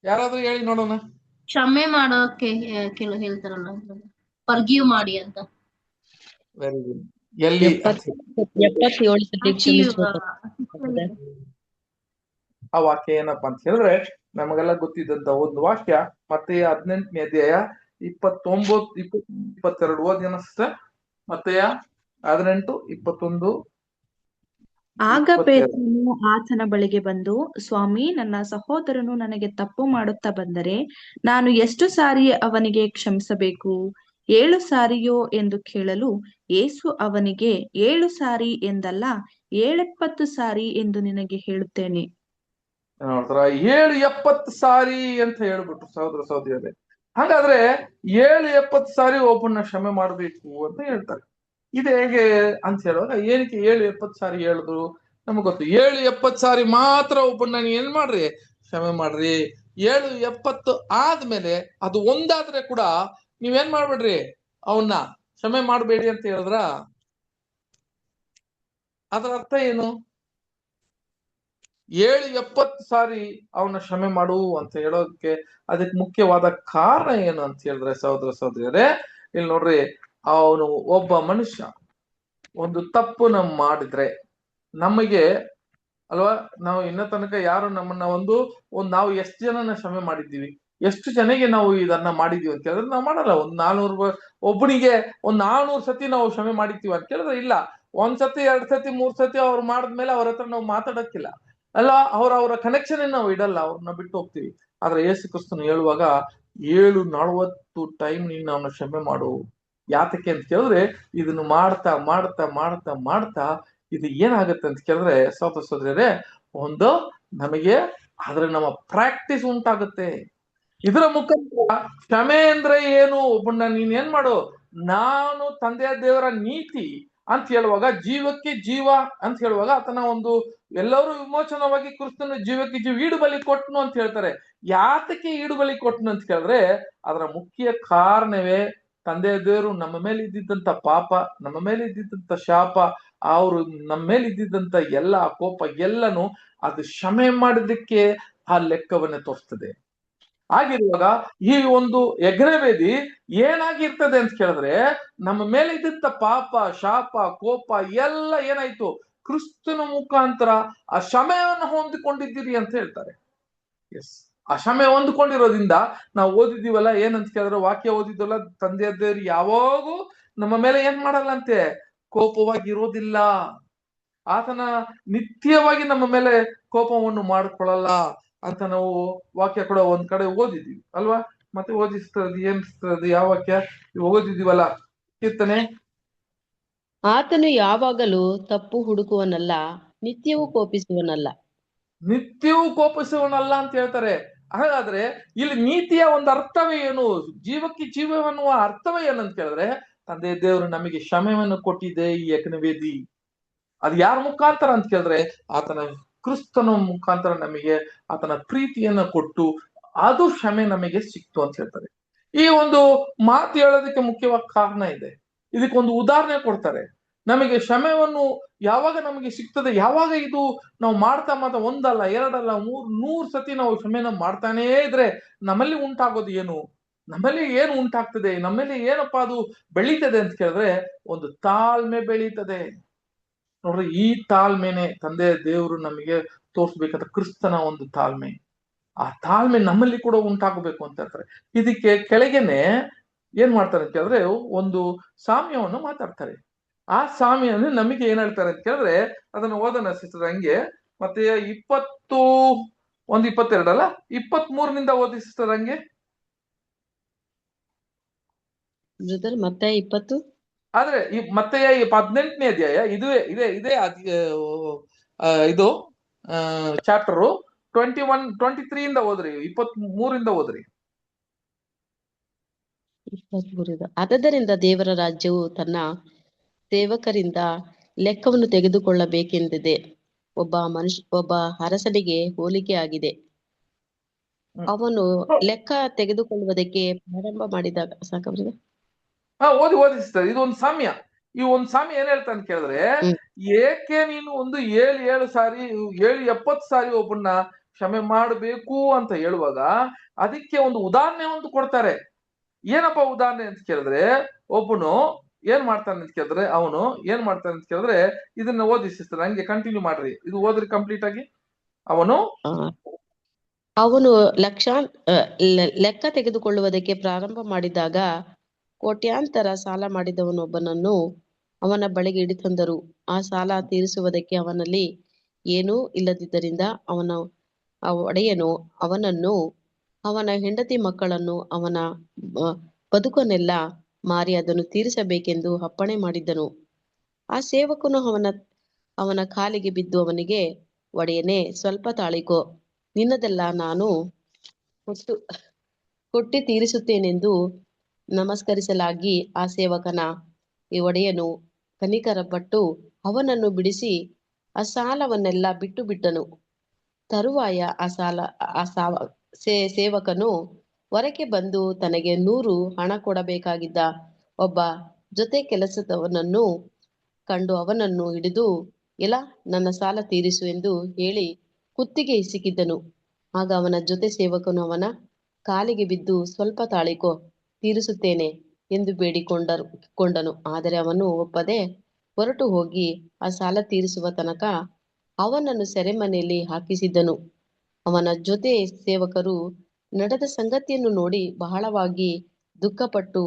ಯಾರಾದ್ರೂ ಹೇಳಿ ನೋಡೋಣ. ಕ್ಷಮೆ ಮಾಡೋಕೆ ಹೇಳ್ತಾರಲ್ಲ, ಫರ್ಗಿವ್ ಮಾಡಿ ಅಂತ. Very good. ಎಲ್ಲಿ 77 ಸತಿ ಕ್ಷಮಿಸ್ಬೇಕು. ಆ ವಾಕ್ಯ ಏನಪ್ಪಾ ಅಂತ ಹೇಳಿದ್ರೆ, ನಮಗೆಲ್ಲ ಗೊತ್ತಿದ್ದಂತ ಒಂದು ವಾಕ್ಯ, ಮತ್ತೆಯ 18ನೇ ಅಧ್ಯಾಯ 29, 22 ಓದಿ ಅನಿಸುತ್ತೆ. ಮತ್ತೆಯ 18, 21. ಆಗ ಪೇತ್ರನು ಆತನ ಬಳಿಗೆ ಬಂದು, ಸ್ವಾಮಿ, ನನ್ನ ಸಹೋದರನು ನನಗೆ ತಪ್ಪು ಮಾಡುತ್ತಾ ಬಂದರೆ ನಾನು ಎಷ್ಟು ಸಾರಿ ಅವನಿಗೆ ಕ್ಷಮಿಸಬೇಕು? 7 ಸಾರಿಯೋ ಎಂದು ಕೇಳಲು, ಯೇಸು ಅವನಿಗೆ, 7 ಸಾರಿ ಎಂದಲ್ಲ, 70 ಸಾರಿ ಎಂದು ನಿನಗೆ ಹೇಳುತ್ತೇನೆ. ನೋಡ್ತಾರ, 70 ಸಾರಿ ಅಂತ ಹೇಳ್ಬಿಟ್ರು ಸಹೋದರ ಸಹೋದರಿಯರೇ. ಹಾಗಾದ್ರೆ 70 ಸಾರಿ ಒಬ್ಬನ ಕ್ಷಮೆ ಮಾಡ್ಬೇಕು ಅಂತ ಹೇಳ್ತಾರೆ. ಇದು ಹೇಗೆ ಅಂತ ಹೇಳುವಾಗ, ಏನಕ್ಕೆ 70 ಸಾರಿ ಹೇಳಿದ್ರು ನಮಗ್ ಗೊತ್ತು. 70 ಸಾರಿ ಮಾತ್ರ ಒಬ್ಬನ ಏನ್ ಮಾಡ್ರಿ, ಕ್ಷಮೆ ಮಾಡ್ರಿ. 70 ಆದ್ಮೇಲೆ ಅದು ಒಂದಾದ್ರೆ ಕೂಡ ನೀವೇನ್ ಮಾಡ್ಬೇಡ್ರಿ, ಅವನ್ನ ಕ್ಷಮೆ ಮಾಡ್ಬೇಡಿ ಅಂತ ಹೇಳಿದ್ರ ಅದರ ಅರ್ಥ ಏನು? 70 ಸಾರಿ ಅವನ ಕ್ಷಮೆ ಮಾಡು ಅಂತ ಹೇಳೋದಕ್ಕೆ ಅದಕ್ಕೆ ಮುಖ್ಯವಾದ ಕಾರಣ ಏನು ಅಂತ ಹೇಳಿದ್ರೆ ಸಹೋದರ ಸಹೋದರಿಯರೇ, ಇಲ್ಲಿ ನೋಡ್ರಿ, ಅವನು ಒಬ್ಬ ಮನುಷ್ಯ ಒಂದು ತಪ್ಪು ಮಾಡಿದ್ರೆ ನಮಗೆ ಅಲ್ವಾ, ನಾವು ಇನ್ನ ತನಕ ಯಾರು ನಮ್ಮನ್ನ ನಾವು ಎಷ್ಟು ಜನನ ಕ್ಷಮೆ ಮಾಡಿದ್ದೀವಿ, ಎಷ್ಟು ಜನಗೆ ನಾವು ಇದನ್ನ ಮಾಡಿದೀವಿ ಅಂತ ಕೇಳಿದ್ರೆ ನಾವು ಮಾಡಲ್ಲ. 400 ಒಬ್ಬನಿಗೆ 400 ಸತಿ ನಾವು ಕ್ಷಮೆ ಮಾಡಿದ್ದೀವಿ ಅಂತ ಕೇಳಿದ್ರೆ ಇಲ್ಲ. 1 ಸತಿ 2 ಸತಿ 3 ಸತಿ ಅವ್ರು ಮಾಡಿದ್ಮೇಲೆ ಅವ್ರ ಹತ್ರ ನಾವು ಮಾತಾಡಕ್ಕಿಲ್ಲ ಅಲ್ಲ, ಅವರ ಕನೆಕ್ಷನ್ ನಾವು ಇಡಲ್ಲ, ಅವ್ರನ್ನ ಬಿಟ್ಟು ಹೋಗ್ತೀವಿ. ಆದ್ರೆ ಯೇಸು ಕ್ರಿಸ್ತನು ಹೇಳುವಾಗ 740 ಟೈಮ್ ನೀನು ಅವನ ಕ್ಷಮೆ ಮಾಡು. ಯಾತಕ್ಕೆ ಅಂತ ಕೇಳಿದ್ರೆ, ಇದನ್ನು ಮಾಡ್ತಾ ಮಾಡ್ತಾ ಮಾಡ್ತಾ ಮಾಡ್ತಾ ಇದು ಏನಾಗುತ್ತೆ ಅಂತ ಕೇಳಿದ್ರೆ ಸಹೋದರ ಸಹೋದರಿಯರೇ, ಒಂದು ನಮಗೆ ನಮ್ಮ ಪ್ರಾಕ್ಟೀಸ್ ಉಂಟಾಗುತ್ತೆ. ಇದರ ಮುಖಾಂತರ ಕ್ಷಮೆ ಅಂದ್ರೆ ಏನು, ಒಬ್ಬನ ನೀನ್ ಏನ್ ಮಾಡು, ನಾನು ತಂದೆಯ ದೇವರ ನೀತಿ ಅಂತ ಹೇಳುವಾಗ, ಜೀವಕ್ಕೆ ಜೀವ ಅಂತ ಹೇಳುವಾಗ ಆತನ ಎಲ್ಲರೂ ವಿಮೋಚನವಾಗಿ ಕ್ರಿಸ್ತನ ಜೀವಕ್ಕೆ ಜೀವ ಈಡುಬಲಿ ಕೊಟ್ಟನು ಅಂತ ಹೇಳ್ತಾರೆ. ಯಾತಕ್ಕೆ ಈಡುಬಲಿ ಕೊಟ್ಟನು ಅಂತ ಕೇಳಿದ್ರೆ, ಅದರ ಮುಖ್ಯ ಕಾರಣವೇ ತಂದೆಯ ದೇವರು ನಮ್ಮ ಮೇಲೆ ಇದ್ದಿದ್ದಂತ ಪಾಪ, ನಮ್ಮ ಮೇಲೆ ಇದ್ದಿದ್ದಂತ ಶಾಪ, ಅವರು ನಮ್ಮ ಮೇಲೆ ಇದ್ದಿದ್ದಂತ ಎಲ್ಲ ಕೋಪ ಎಲ್ಲನು ಅದು ಕ್ಷಮೆ ಮಾಡಿದ್ದಕ್ಕೆ ಆ ಲೆಕ್ಕವನ್ನೇ ತೋರಿಸ್ತದೆ. ಆಗಿರುವಾಗ ಈ ಯಜ್ಞವೇದಿ ಏನಾಗಿರ್ತದೆ ಅಂತ ಕೇಳಿದ್ರೆ, ನಮ್ಮ ಮೇಲೆ ಇದ್ದಂತ ಪಾಪ, ಶಾಪ, ಕೋಪ ಎಲ್ಲ ಏನಾಯ್ತು, ಕ್ರಿಸ್ತನ ಮುಖಾಂತರ ಆ ಕ್ಷಮೆಯನ್ನು ಹೊಂದಿಕೊಂಡಿದ್ದೀರಿ ಅಂತ ಹೇಳ್ತಾರೆ. ಎಸ್, ಆ ಕ್ಷಮೆ ಹೊಂದ್ಕೊಂಡಿರೋದ್ರಿಂದ ನಾವು ಓದಿದೀವಲ್ಲ, ಏನಂತ ಕೇಳಿದ್ರೆ, ವಾಕ್ಯ ಓದಿದ್ವಲ್ಲ, ತಂದೆಯ ದೇವರು ಯಾವಾಗೂ ನಮ್ಮ ಮೇಲೆ ಏನ್ ಮಾಡಲ್ಲಂತೆ, ಕೋಪವಾಗಿರೋದಿಲ್ಲ. ಆತನ ನಿತ್ಯವಾಗಿ ನಮ್ಮ ಮೇಲೆ ಕೋಪವನ್ನು ಮಾಡ್ಕೊಳ್ಳಲ್ಲ ಅಂತ ನಾವು ವಾಕ್ಯ ಕೂಡ ಒಂದ್ ಕಡೆ ಓದಿದೀವಿ ಅಲ್ವಾ. ಮತ್ತೆ ಓದಿಸ್ತದೆ ಏನ್ಸ್ತದೆ, ಯಾವ ವಾಕ್ಯ ಓದಿದೀವಲ್ಲ, ಕೀರ್ತನೆ, ಆತನು ಯಾವಾಗಲೂ ತಪ್ಪು ಹುಡುಕುವನಲ್ಲ, ನಿತ್ಯವೂ ಕೋಪಿಸುವನಲ್ಲ. ನಿತ್ಯವೂ ಕೋಪಿಸುವನಲ್ಲ ಅಂತ ಹೇಳ್ತಾರೆ. ಹಾಗಾದ್ರೆ ಇಲ್ಲಿ ನೀತಿಯ ಒಂದು ಅರ್ಥವೇ ಏನು, ಜೀವಕ್ಕೆ ಜೀವವನ್ನುವ ಅರ್ಥವೇ ಏನಂತ ಕೇಳಿದ್ರೆ, ತಂದೆ ದೇವರು ನಮಗೆ ಕ್ಷಮೆಯನ್ನು ಕೊಟ್ಟಿದೆ ಈ ಯಜ್ಞವೇದಿ. ಅದು ಯಾರ ಮುಖಾಂತರ ಅಂತ ಕೇಳಿದ್ರೆ, ಆತನ ಕ್ರಿಸ್ತನ ಮುಖಾಂತರ ನಮಗೆ ಆತನ ಪ್ರೀತಿಯನ್ನ ಕೊಟ್ಟು ಅದು ಕ್ಷಮೆ ನಮಗೆ ಸಿಕ್ತು ಅಂತ ಹೇಳ್ತಾರೆ. ಈ ಮಾತು ಹೇಳೋದಕ್ಕೆ ಮುಖ್ಯವಾದ ಕಾರಣ ಇದೆ. ಇದಕ್ಕೊಂದು ಉದಾಹರಣೆ ಕೊಡ್ತಾರೆ. ನಮಗೆ ಕ್ಷಮೆಯನ್ನು ಯಾವಾಗ ನಮಗೆ ಸಿಗ್ತದೆ, ಯಾವಾಗ ಇದು ನಾವು ಮಾಡ್ತಾ ಮಾಡ್ತಾ 1 ಅಲ್ಲ 2 ಅಲ್ಲ 100 ಸತಿ ನಾವು ಕ್ಷಮೆನ ಮಾಡ್ತಾನೇ ಇದ್ರೆ ನಮ್ಮಲ್ಲಿ ಉಂಟಾಗೋದು ಏನು, ನಮ್ಮಲ್ಲಿ ಏನು ಉಂಟಾಗ್ತದೆ, ನಮ್ಮಲ್ಲಿ ಏನಪ್ಪಾ ಅದು ಬೆಳೀತದೆ ಅಂತ ಕೇಳಿದ್ರೆ, ಒಂದು ತಾಳ್ಮೆ ಬೆಳೀತದೆ. ನೋಡ್ರಿ, ಈ ತಾಳ್ಮೆನೆ ತಂದೆ ದೇವರು ನಮಗೆ ತೋರಿಸ್ಬೇಕಾದ ಕ್ರಿಸ್ತನ ಒಂದು ತಾಳ್ಮೆ. ಆ ತಾಳ್ಮೆ ನಮ್ಮಲ್ಲಿ ಕೂಡ ಉಂಟಾಗಬೇಕು ಅಂತ ಹೇಳ್ತಾರೆ. ಇದಕ್ಕೆ ಕೆಳಗೆನೆ ಏನ್ ಮಾಡ್ತಾರೆ ಅಂತ ಕೇಳಿದ್ರೆ, ಒಂದು ಸಾಮ್ಯವನ್ನು ಮಾತಾಡ್ತಾರೆ. ಆ ಸಾಮ್ಯವನ್ನು ನಮಗೆ ಏನ್ ಹೇಳ್ತಾರೆ ಅಂತ ಕೇಳಿದ್ರೆ, ಅದನ್ನು ಓದೋಣ ಸಿಸ್ಟರ್ ಹಂಗೆ. ಮತ್ತೆ 22 ಅಲ್ಲ, 23 ಓದಿ ಸಿಸ್ಟರ್ ಹಂಗೆ. ಮತ್ತೆ 20 ಆದ್ರೆ ಮತ್ತೆ 18ನೇ ಅಧ್ಯಾಯ ಇದೇ ಇದು ಚಾಪ್ಟರು 23 ಓದ್ರಿ, 23 ಓದ್ರಿ. 23. ಆದ್ದರಿಂದ ದೇವರ ರಾಜ್ಯವು ತನ್ನ ಸೇವಕರಿಂದ ಲೆಕ್ಕವನ್ನು ತೆಗೆದುಕೊಳ್ಳಬೇಕೆಂದಿದೆ. ಒಬ್ಬ ಅರಸನಿಗೆ ಹೋಲಿಕೆ ಆಗಿದೆ. ಅವನು ಲೆಕ್ಕ ತೆಗೆದುಕೊಳ್ಳುವುದಕ್ಕೆ ಪ್ರಾರಂಭ ಮಾಡಿದಾಗ ಸಾಕವ್ರಿಗೆ ಓದಿಸ್ತಾರೆ. ಇದೊಂದು ಸಾಮ್ಯ. ಈ ಒಂದು ಸಾಮ್ಯ ಏನ್ ಹೇಳ್ತಾ ಅಂತ ಕೇಳಿದ್ರೆ, ಏಕೆ ನೀನು 70 ಸಾರಿ ಒಬ್ಬನ್ನ ಕ್ಷಮೆ ಮಾಡಬೇಕು ಅಂತ ಹೇಳುವಾಗ, ಅದಕ್ಕೆ ಒಂದು ಉದಾಹರಣೆ ಒಂದು ಕೊಡ್ತಾರೆ. ಏನಪ್ಪ ಉದಾಹರಣೆ ಅಂತ ಕೇಳಿದ್ರೆ, ಒಬ್ಬನು ಏನ್ ಮಾಡ್ತಾನೆ ಅಂತ ಕೇಳಿದ್ರೆ, ಅವನು ಏನ್ ಮಾಡ್ತಾನೆ ಅಂತ ಕೇಳಿದ್ರೆ, ಇದನ್ನ ಓದಿ ಸಿಸ್ಟರ್, ಹಂಗೆ ಕಂಟಿನ್ಯೂ ಮಾಡ್ರಿ, ಇದು ಓದ್ರಿ ಕಂಪ್ಲೀಟ್ ಆಗಿ. ಅವನು ಲೆಕ್ಕ ತೆಗೆದುಕೊಳ್ಳುವುದಕ್ಕೆ ಪ್ರಾರಂಭ ಮಾಡಿದಾಗ ಕೋಟ್ಯಾಂತರ ಸಾಲ ಮಾಡಿದವನೊಬ್ಬನನ್ನು ಅವನ ಬಳಿಗೆ ಹಿಡಿತಂದರು. ಆ ಸಾಲ ತೀರಿಸುವುದಕ್ಕೆ ಅವನಲ್ಲಿ ಏನೂ ಇಲ್ಲದಿದ್ದರಿಂದ ಆ ಒಡೆಯನು ಅವನನ್ನು, ಅವನ ಹೆಂಡತಿ ಮಕ್ಕಳನ್ನು, ಅವನ ಬದುಕನ್ನೆಲ್ಲ ಮಾರಿ ಅದನ್ನು ತೀರಿಸಬೇಕೆಂದು ಅಪ್ಪಣೆ ಮಾಡಿದ್ದನು. ಆ ಸೇವಕನು ಅವನ ಕಾಲಿಗೆ ಬಿದ್ದು ಅವನಿಗೆ, ಒಡೆಯನೇ, ಸ್ವಲ್ಪ ತಾಳಿಕೋ, ನಿನ್ನದೆಲ್ಲ ನಾನು ಕೊಟ್ಟಿ ತೀರಿಸುತ್ತೇನೆಂದು ನಮಸ್ಕರಿಸಲಾಗಿ ಆ ಸೇವಕನ ಈ ಒಡೆಯನು ಕನಿಕರಪಟ್ಟು ಅವನನ್ನು ಬಿಡಿಸಿ ಆ ಸಾಲವನ್ನೆಲ್ಲ ಬಿಟ್ಟು ಬಿಟ್ಟನು. ತರುವಾಯ ಸೇವಕನು ಹೊರಗೆ ಬಂದು ತನಗೆ 100 ಹಣ ಕೊಡಬೇಕಾಗಿದ್ದ ಒಬ್ಬ ಜೊತೆ ಕೆಲಸದವನನ್ನು ಕಂಡು ಅವನನ್ನು ಹಿಡಿದು, ಎಲ ನನ್ನ ಸಾಲ ತೀರಿಸು ಎಂದು ಹೇಳಿ ಕುತ್ತಿಗೆ ಹಿಸುಕಿದ್ದನು. ಆಗ ಅವನ ಜೊತೆ ಸೇವಕನು ಅವನ ಕಾಲಿಗೆ ಬಿದ್ದು, ಸ್ವಲ್ಪ ತಾಳಿಕೋ, ತೀರಿಸುತ್ತೇನೆ ಎಂದು ಬೇಡಿಕೊಂಡನು. ಆದರೆ ಅವನು ಒಪ್ಪದೆ ಹೊರಟು ಹೋಗಿ ಆ ಸಾಲ ತೀರಿಸುವ ತನಕ ಅವನನ್ನು ಸೆರೆಮನೆಯಲ್ಲಿ ಹಾಕಿಸಿದ್ದನು. ಅವನ ಜೊತೆ ಸೇವಕರು ನಡೆದ ಸಂಗತಿಯನ್ನು ನೋಡಿ ಬಹಳವಾಗಿ ದುಃಖಪಟ್ಟು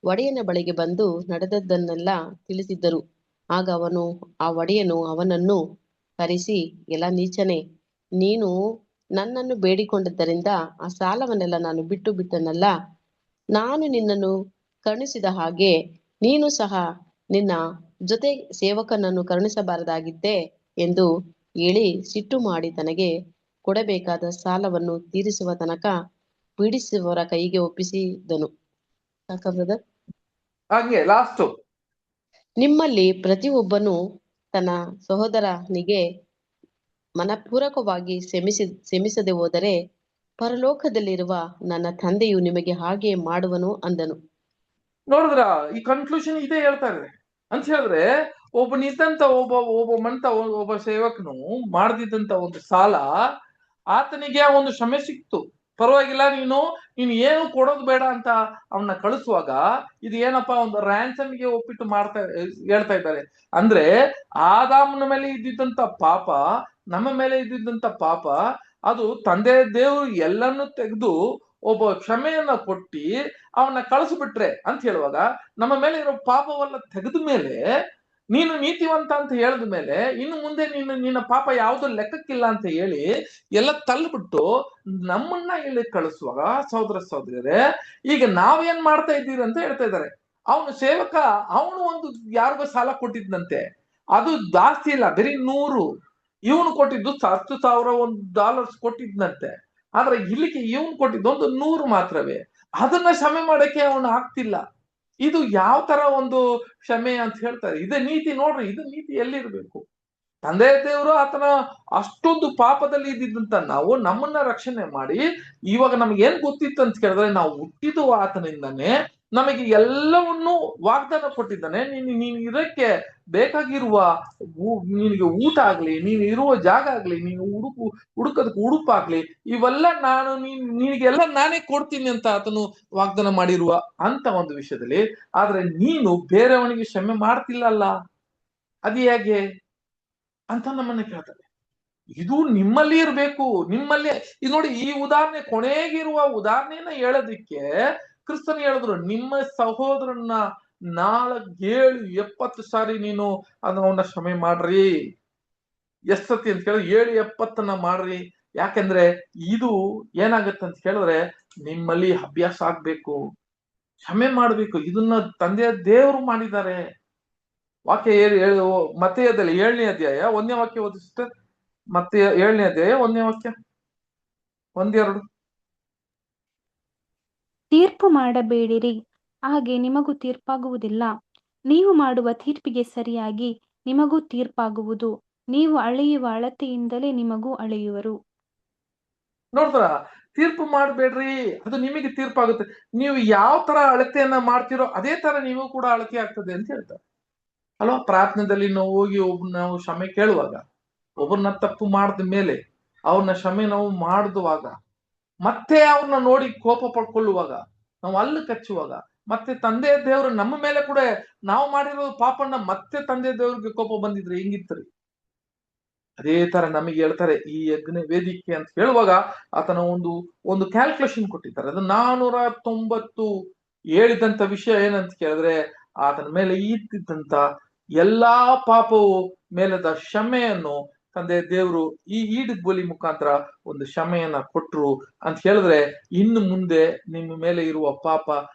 ಒಡೆಯನ ಬಳಿಗೆ ಬಂದು ನಡೆದದ್ದನ್ನೆಲ್ಲ ತಿಳಿಸಿದ್ದರು. ಆಗ ಆ ಒಡೆಯನು ಅವನನ್ನು ಕರೆಸಿ, ಎಲ ನೀಚನೇ, ನೀನು ನನ್ನನ್ನು ಬೇಡಿಕೊಂಡದ್ದರಿಂದ ಆ ಸಾಲವನ್ನೆಲ್ಲ ನಾನು ಬಿಟ್ಟು ಬಿಟ್ಟನಲ್ಲ. ನಾನು ನಿನ್ನನ್ನು ಕರುಣಿಸಿದ ಹಾಗೆ ನೀನು ಸಹ ನಿನ್ನ ಜೊತೆ ಸೇವಕನನ್ನು ಕರುಣಿಸಬಾರದಾಗಿದ್ದೆ ಎಂದು ಹೇಳಿ ಸಿಟ್ಟು ಮಾಡಿ ತನಗೆ ಕೊಡಬೇಕಾದ ಸಾಲವನ್ನು ತೀರಿಸುವ ತನಕ ಪೀಡಿಸುವವರ ಕೈಗೆ ಒಪ್ಪಿಸಿದನು. ಬ್ರದರ್, ಹಂಗೆ ಲಾಸ್ಟ್, ನಿಮ್ಮಲ್ಲಿ ಪ್ರತಿಯೊಬ್ಬನು ತನ್ನ ಸಹೋದರನಿಗೆ ಮನಪೂರ್ವಕವಾಗಿ ಕ್ಷಮಿಸದೆ ಹೋದರೆ ಪರಲೋಕದಲ್ಲಿರುವ ನನ್ನ ತಂದೆಯು ನಿಮಗೆ ಹಾಗೆ ಮಾಡುವನು ಅಂದನು. ನೋಡಿದ್ರ, ಈ ಕನ್ಕ್ಲೂಷನ್ ಇದೇ ಹೇಳ್ತಾ ಇದೆ ಅಂತ ಹೇಳಿದ್ರೆ, ಒಬ್ಬ ಸೇವಕನು ಮಾಡದಿದ್ದಂತ ಒಂದು ಸಾಲ, ಆತನಿಗೆ ಒಂದು ಕ್ಷಮೆ ಸಿಕ್ತು. ಪರವಾಗಿಲ್ಲ, ನೀನು ಏನು ಕೊಡೋದು ಬೇಡ ಅಂತ ಅವನ್ನ ಕಳಿಸುವಾಗ ಇದು ಏನಪ್ಪಾ, ಒಂದು ರ್ಯಾನ್ಸಮ್ಗೆ ಒಪ್ಪಿಟ್ಟು ಹೇಳ್ತಾ ಇದ್ದಾರೆ. ಅಂದ್ರೆ ಆದಾಮನ ಮೇಲೆ ಇದ್ದಿದ್ದಂತ ಪಾಪ, ನಮ್ಮ ಮೇಲೆ ಇದ್ದಿದ್ದಂತ ಪಾಪ, ಅದು ತಂದೆ ದೇವರು ಎಲ್ಲನ್ನು ತೆಗೆದು ಒಬ್ಬ ಕ್ಷಮೆಯನ್ನ ಕೊಟ್ಟಿ ಅವನ್ನ ಕಳಿಸ್ಬಿಟ್ರೆ ಅಂತ ಹೇಳುವಾಗ, ನಮ್ಮ ಮೇಲೆ ಇರೋ ಪಾಪವನ್ನ ತೆಗೆದ ಮೇಲೆ, ನೀನು ನೀತಿವಂತ ಅಂತ ಹೇಳಿದ ಮೇಲೆ, ಇನ್ನು ಮುಂದೆ ನಿನ್ನ ಪಾಪ ಯಾವ್ದು ಲೆಕ್ಕಕ್ಕಿಲ್ಲ ಅಂತ ಹೇಳಿ ಎಲ್ಲ ತಳ್ಳಿಬಿಟ್ಟು ನಮ್ಮನ್ನ ಇಲ್ಲಿ ಕಳಿಸುವಾಗ, ಸಹೋದರ ಸಹೋದರಿಯರೇ, ಈಗ ನಾವೇನ್ ಮಾಡ್ತಾ ಇದ್ದೀವಿ ಅಂತ ಹೇಳ್ತಾ ಇದ್ದಾರೆ. ಅವನು ಸೇವಕ, ಅವನು ಒಂದು ಯಾರಿಗೋ ಸಾಲ ಕೊಟ್ಟಿದ್ದಂತೆ, ಅದು ಜಾಸ್ತಿ ಇಲ್ಲ, ಬರೀ 100. ಇವನು ಕೊಟ್ಟಿದ್ದು $10,000 ಕೊಟ್ಟಿದ್ದಂತೆ. ಆದ್ರೆ ಇಲ್ಲಿಗೆ ಇವನು ಕೊಟ್ಟಿದ್ದು ಒಂದು 100 ಮಾತ್ರವೇ. ಅದನ್ನ ಕ್ಷಮೆ ಮಾಡಕ್ಕೆ ಅವನು ಆಗ್ತಿಲ್ಲ. ಇದು ಯಾವ ತರ ಒಂದು ಕ್ಷಮೆ ಅಂತ ಹೇಳ್ತಾರೆ. ಇದೇ ನೀತಿ ನೋಡ್ರಿ, ಇದು ನೀತಿ ಎಲ್ಲಿರ್ಬೇಕು? ತಂದೆ ದೇವರು ಆತನ ಅಷ್ಟೊಂದು ಪಾಪದಲ್ಲಿ ಇದ್ದಿದ್ದಂತ ನಾವು ನಮ್ಮನ್ನ ರಕ್ಷಣೆ ಮಾಡಿ, ಇವಾಗ ನಮ್ಗೆ ಏನ್ ಗೊತ್ತಿತ್ತು ಅಂತ ಕೇಳಿದ್ರೆ, ನಾವು ಹುಟ್ಟಿದ್ದು ಆತನಿಂದಾನೆ, ನಮಗೆ ಎಲ್ಲವನ್ನೂ ವಾಗ್ದಾನ ಕೊಟ್ಟಿದ್ದಾನೆ. ನೀನು ಇರಕ್ಕೆ ಬೇಕಾಗಿರುವ ನಿನಗೆ ಊಟ ಆಗ್ಲಿ, ನೀನು ಇರುವ ಜಾಗ ಆಗ್ಲಿ, ನೀನು ಹುಡುಕದಕ್ಕೆ ಉಡುಪಾಗ್ಲಿ, ಇವೆಲ್ಲ ನಿನಗೆಲ್ಲ ನಾನೇ ಕೊಡ್ತೀನಿ ಅಂತ ಆತನು ವಾಗ್ದಾನ ಮಾಡಿರುವ ಅಂತ ಒಂದು ವಿಷಯದಲ್ಲಿ. ಆದ್ರೆ ನೀನು ಬೇರೆಯವನಿಗೆ ಕ್ಷಮೆ ಮಾಡ್ತಿಲ್ಲಲ್ಲ, ಅದು ಹೇಗೆ ಅಂತ ನಮ್ಮನ್ನ ಕೇಳ್ತಾರೆ. ಇದು ನಿಮ್ಮಲ್ಲಿ ಇರ್ಬೇಕು, ನಿಮ್ಮಲ್ಲಿ. ಇದು ನೋಡಿ, ಈ ಉದಾಹರಣೆ, ಕೊನೆಗಿರುವ ಉದಾಹರಣೆಯನ್ನ ಹೇಳೋದಿಕ್ಕೆ ಕ್ರಿಸ್ತನ್ ಹೇಳಿದ್ರು, ನಿಮ್ಮ ಸಹೋದರನ್ನ 4, 7, 70 ಸಾರಿ ನೀನು ಅವನ್ನ ಕ್ಷಮೆ ಮಾಡ್ರಿ. ಎಷ್ಟ್ ಸತಿ ಅಂತ ಕೇಳಿದ್ರೆ 7, 70 ಮಾಡ್ರಿ. ಯಾಕೆಂದ್ರೆ ಇದು ಏನಾಗತ್ತೆ ಅಂತ ಕೇಳಿದ್ರೆ, ನಿಮ್ಮಲ್ಲಿ ಅಭ್ಯಾಸ ಆಗ್ಬೇಕು, ಕ್ಷಮೆ ಮಾಡ್ಬೇಕು. ಇದನ್ನ ತಂದೆಯ ದೇವರು ಮಾಡಿದ್ದಾರೆ. ವಾಕ್ಯ ಮತ್ತೇಯದಲ್ಲಿ 7ನೇ ಅಧ್ಯಾಯ 1ನೇ ವಾಕ್ಯ ಓದಿ ಸಿಸ್ಟರ್. ಮತ್ತೆ 7ನೇ ಅಧ್ಯಾಯ 1ನೇ ವಾಕ್ಯ, 1, 2. ತೀರ್ಪು ಮಾಡಬೇಡಿರಿ, ಹಾಗೆ ನಿಮಗೂ ತೀರ್ಪಾಗುವುದಿಲ್ಲ. ನೀವು ಮಾಡುವ ತೀರ್ಪಿಗೆ ಸರಿಯಾಗಿ ನಿಮಗೂ ತೀರ್ಪಾಗುವುದು. ನೀವು ಅಳೆಯುವ ಅಳತೆಯಿಂದಲೇ ನಿಮಗೂ ಅಳೆಯುವರು. ನೋಡ್ತಾರ, ತೀರ್ಪು ಮಾಡಬೇಡ್ರಿ, ಅದು ನಿಮಗೆ ತೀರ್ಪಾಗುತ್ತೆ. ನೀವು ಯಾವ ತರ ಅಳತೆಯನ್ನ ಮಾಡ್ತೀರೋ ಅದೇ ತರ ನೀವು ಕೂಡ ಅಳತೆ ಆಗ್ತದೆ ಅಂತ ಹೇಳ್ತಾರೆ ಅಲ್ವಾ. ಪ್ರಾರ್ಥನೆದಲ್ಲಿ ನಾವು ಹೋಗಿ ನಾವು ಕ್ಷಮೆ ಕೇಳುವಾಗ, ಒಬ್ಬರನ್ನ ತಪ್ಪು ಮಾಡಿದ ಮೇಲೆ ಅವ್ರನ್ನ ಕ್ಷಮೆ ನಾವು ಮತ್ತೆ ಅವ್ರನ್ನ ನೋಡಿ ಕೋಪ ಪಡ್ಕೊಳ್ಳುವಾಗ, ನಾವು ಹಲ್ಲು ಕಚ್ಚುವಾಗ, ಮತ್ತೆ ತಂದೆ ದೇವರು ನಮ್ಮ ಮೇಲೆ ಕೂಡ ನಾವು ಮಾಡಿರೋ ಪಾಪನ್ನ ಮತ್ತೆ ತಂದೆ ದೇವ್ರಿಗೆ ಕೋಪ ಬಂದಿದ್ರೆ ಹೆಂಗಿತ್ರಿ? ಅದೇ ತರ ನಮಗೆ ಹೇಳ್ತಾರೆ ಈ ಯಜ್ಞ ವೇದಿಕೆ ಅಂತ ಹೇಳುವಾಗ ಆತನ ಒಂದು ಕ್ಯಾಲ್ಕುಲೇಷನ್ ಕೊಟ್ಟಿದ್ದಾರೆ. ಅದು 490 ಹೇಳಿದಂತ ವಿಷಯ ಏನಂತ ಕೇಳಿದ್ರೆ, ಆತನ ಮೇಲೆ ಇದ್ದಿದ್ದಂತ ಎಲ್ಲಾ ಪಾಪವು ಮೇಲದ ಕ್ಷಮೆಯನ್ನು ತಂದೆ ದೇವರು ಈ ಈಡು ಬಲಿ ಮುಖಾಂತರ ಒಂದು ಕ್ಷಮೆಯನ್ನ ಕೊಟ್ರು ಅಂತ ಹೇಳಿದ್ರೆ, ಇನ್ನು ಮುಂದೆ ನಿಮ್ಮ ಮೇಲೆ ಇರುವ ಪಾಪ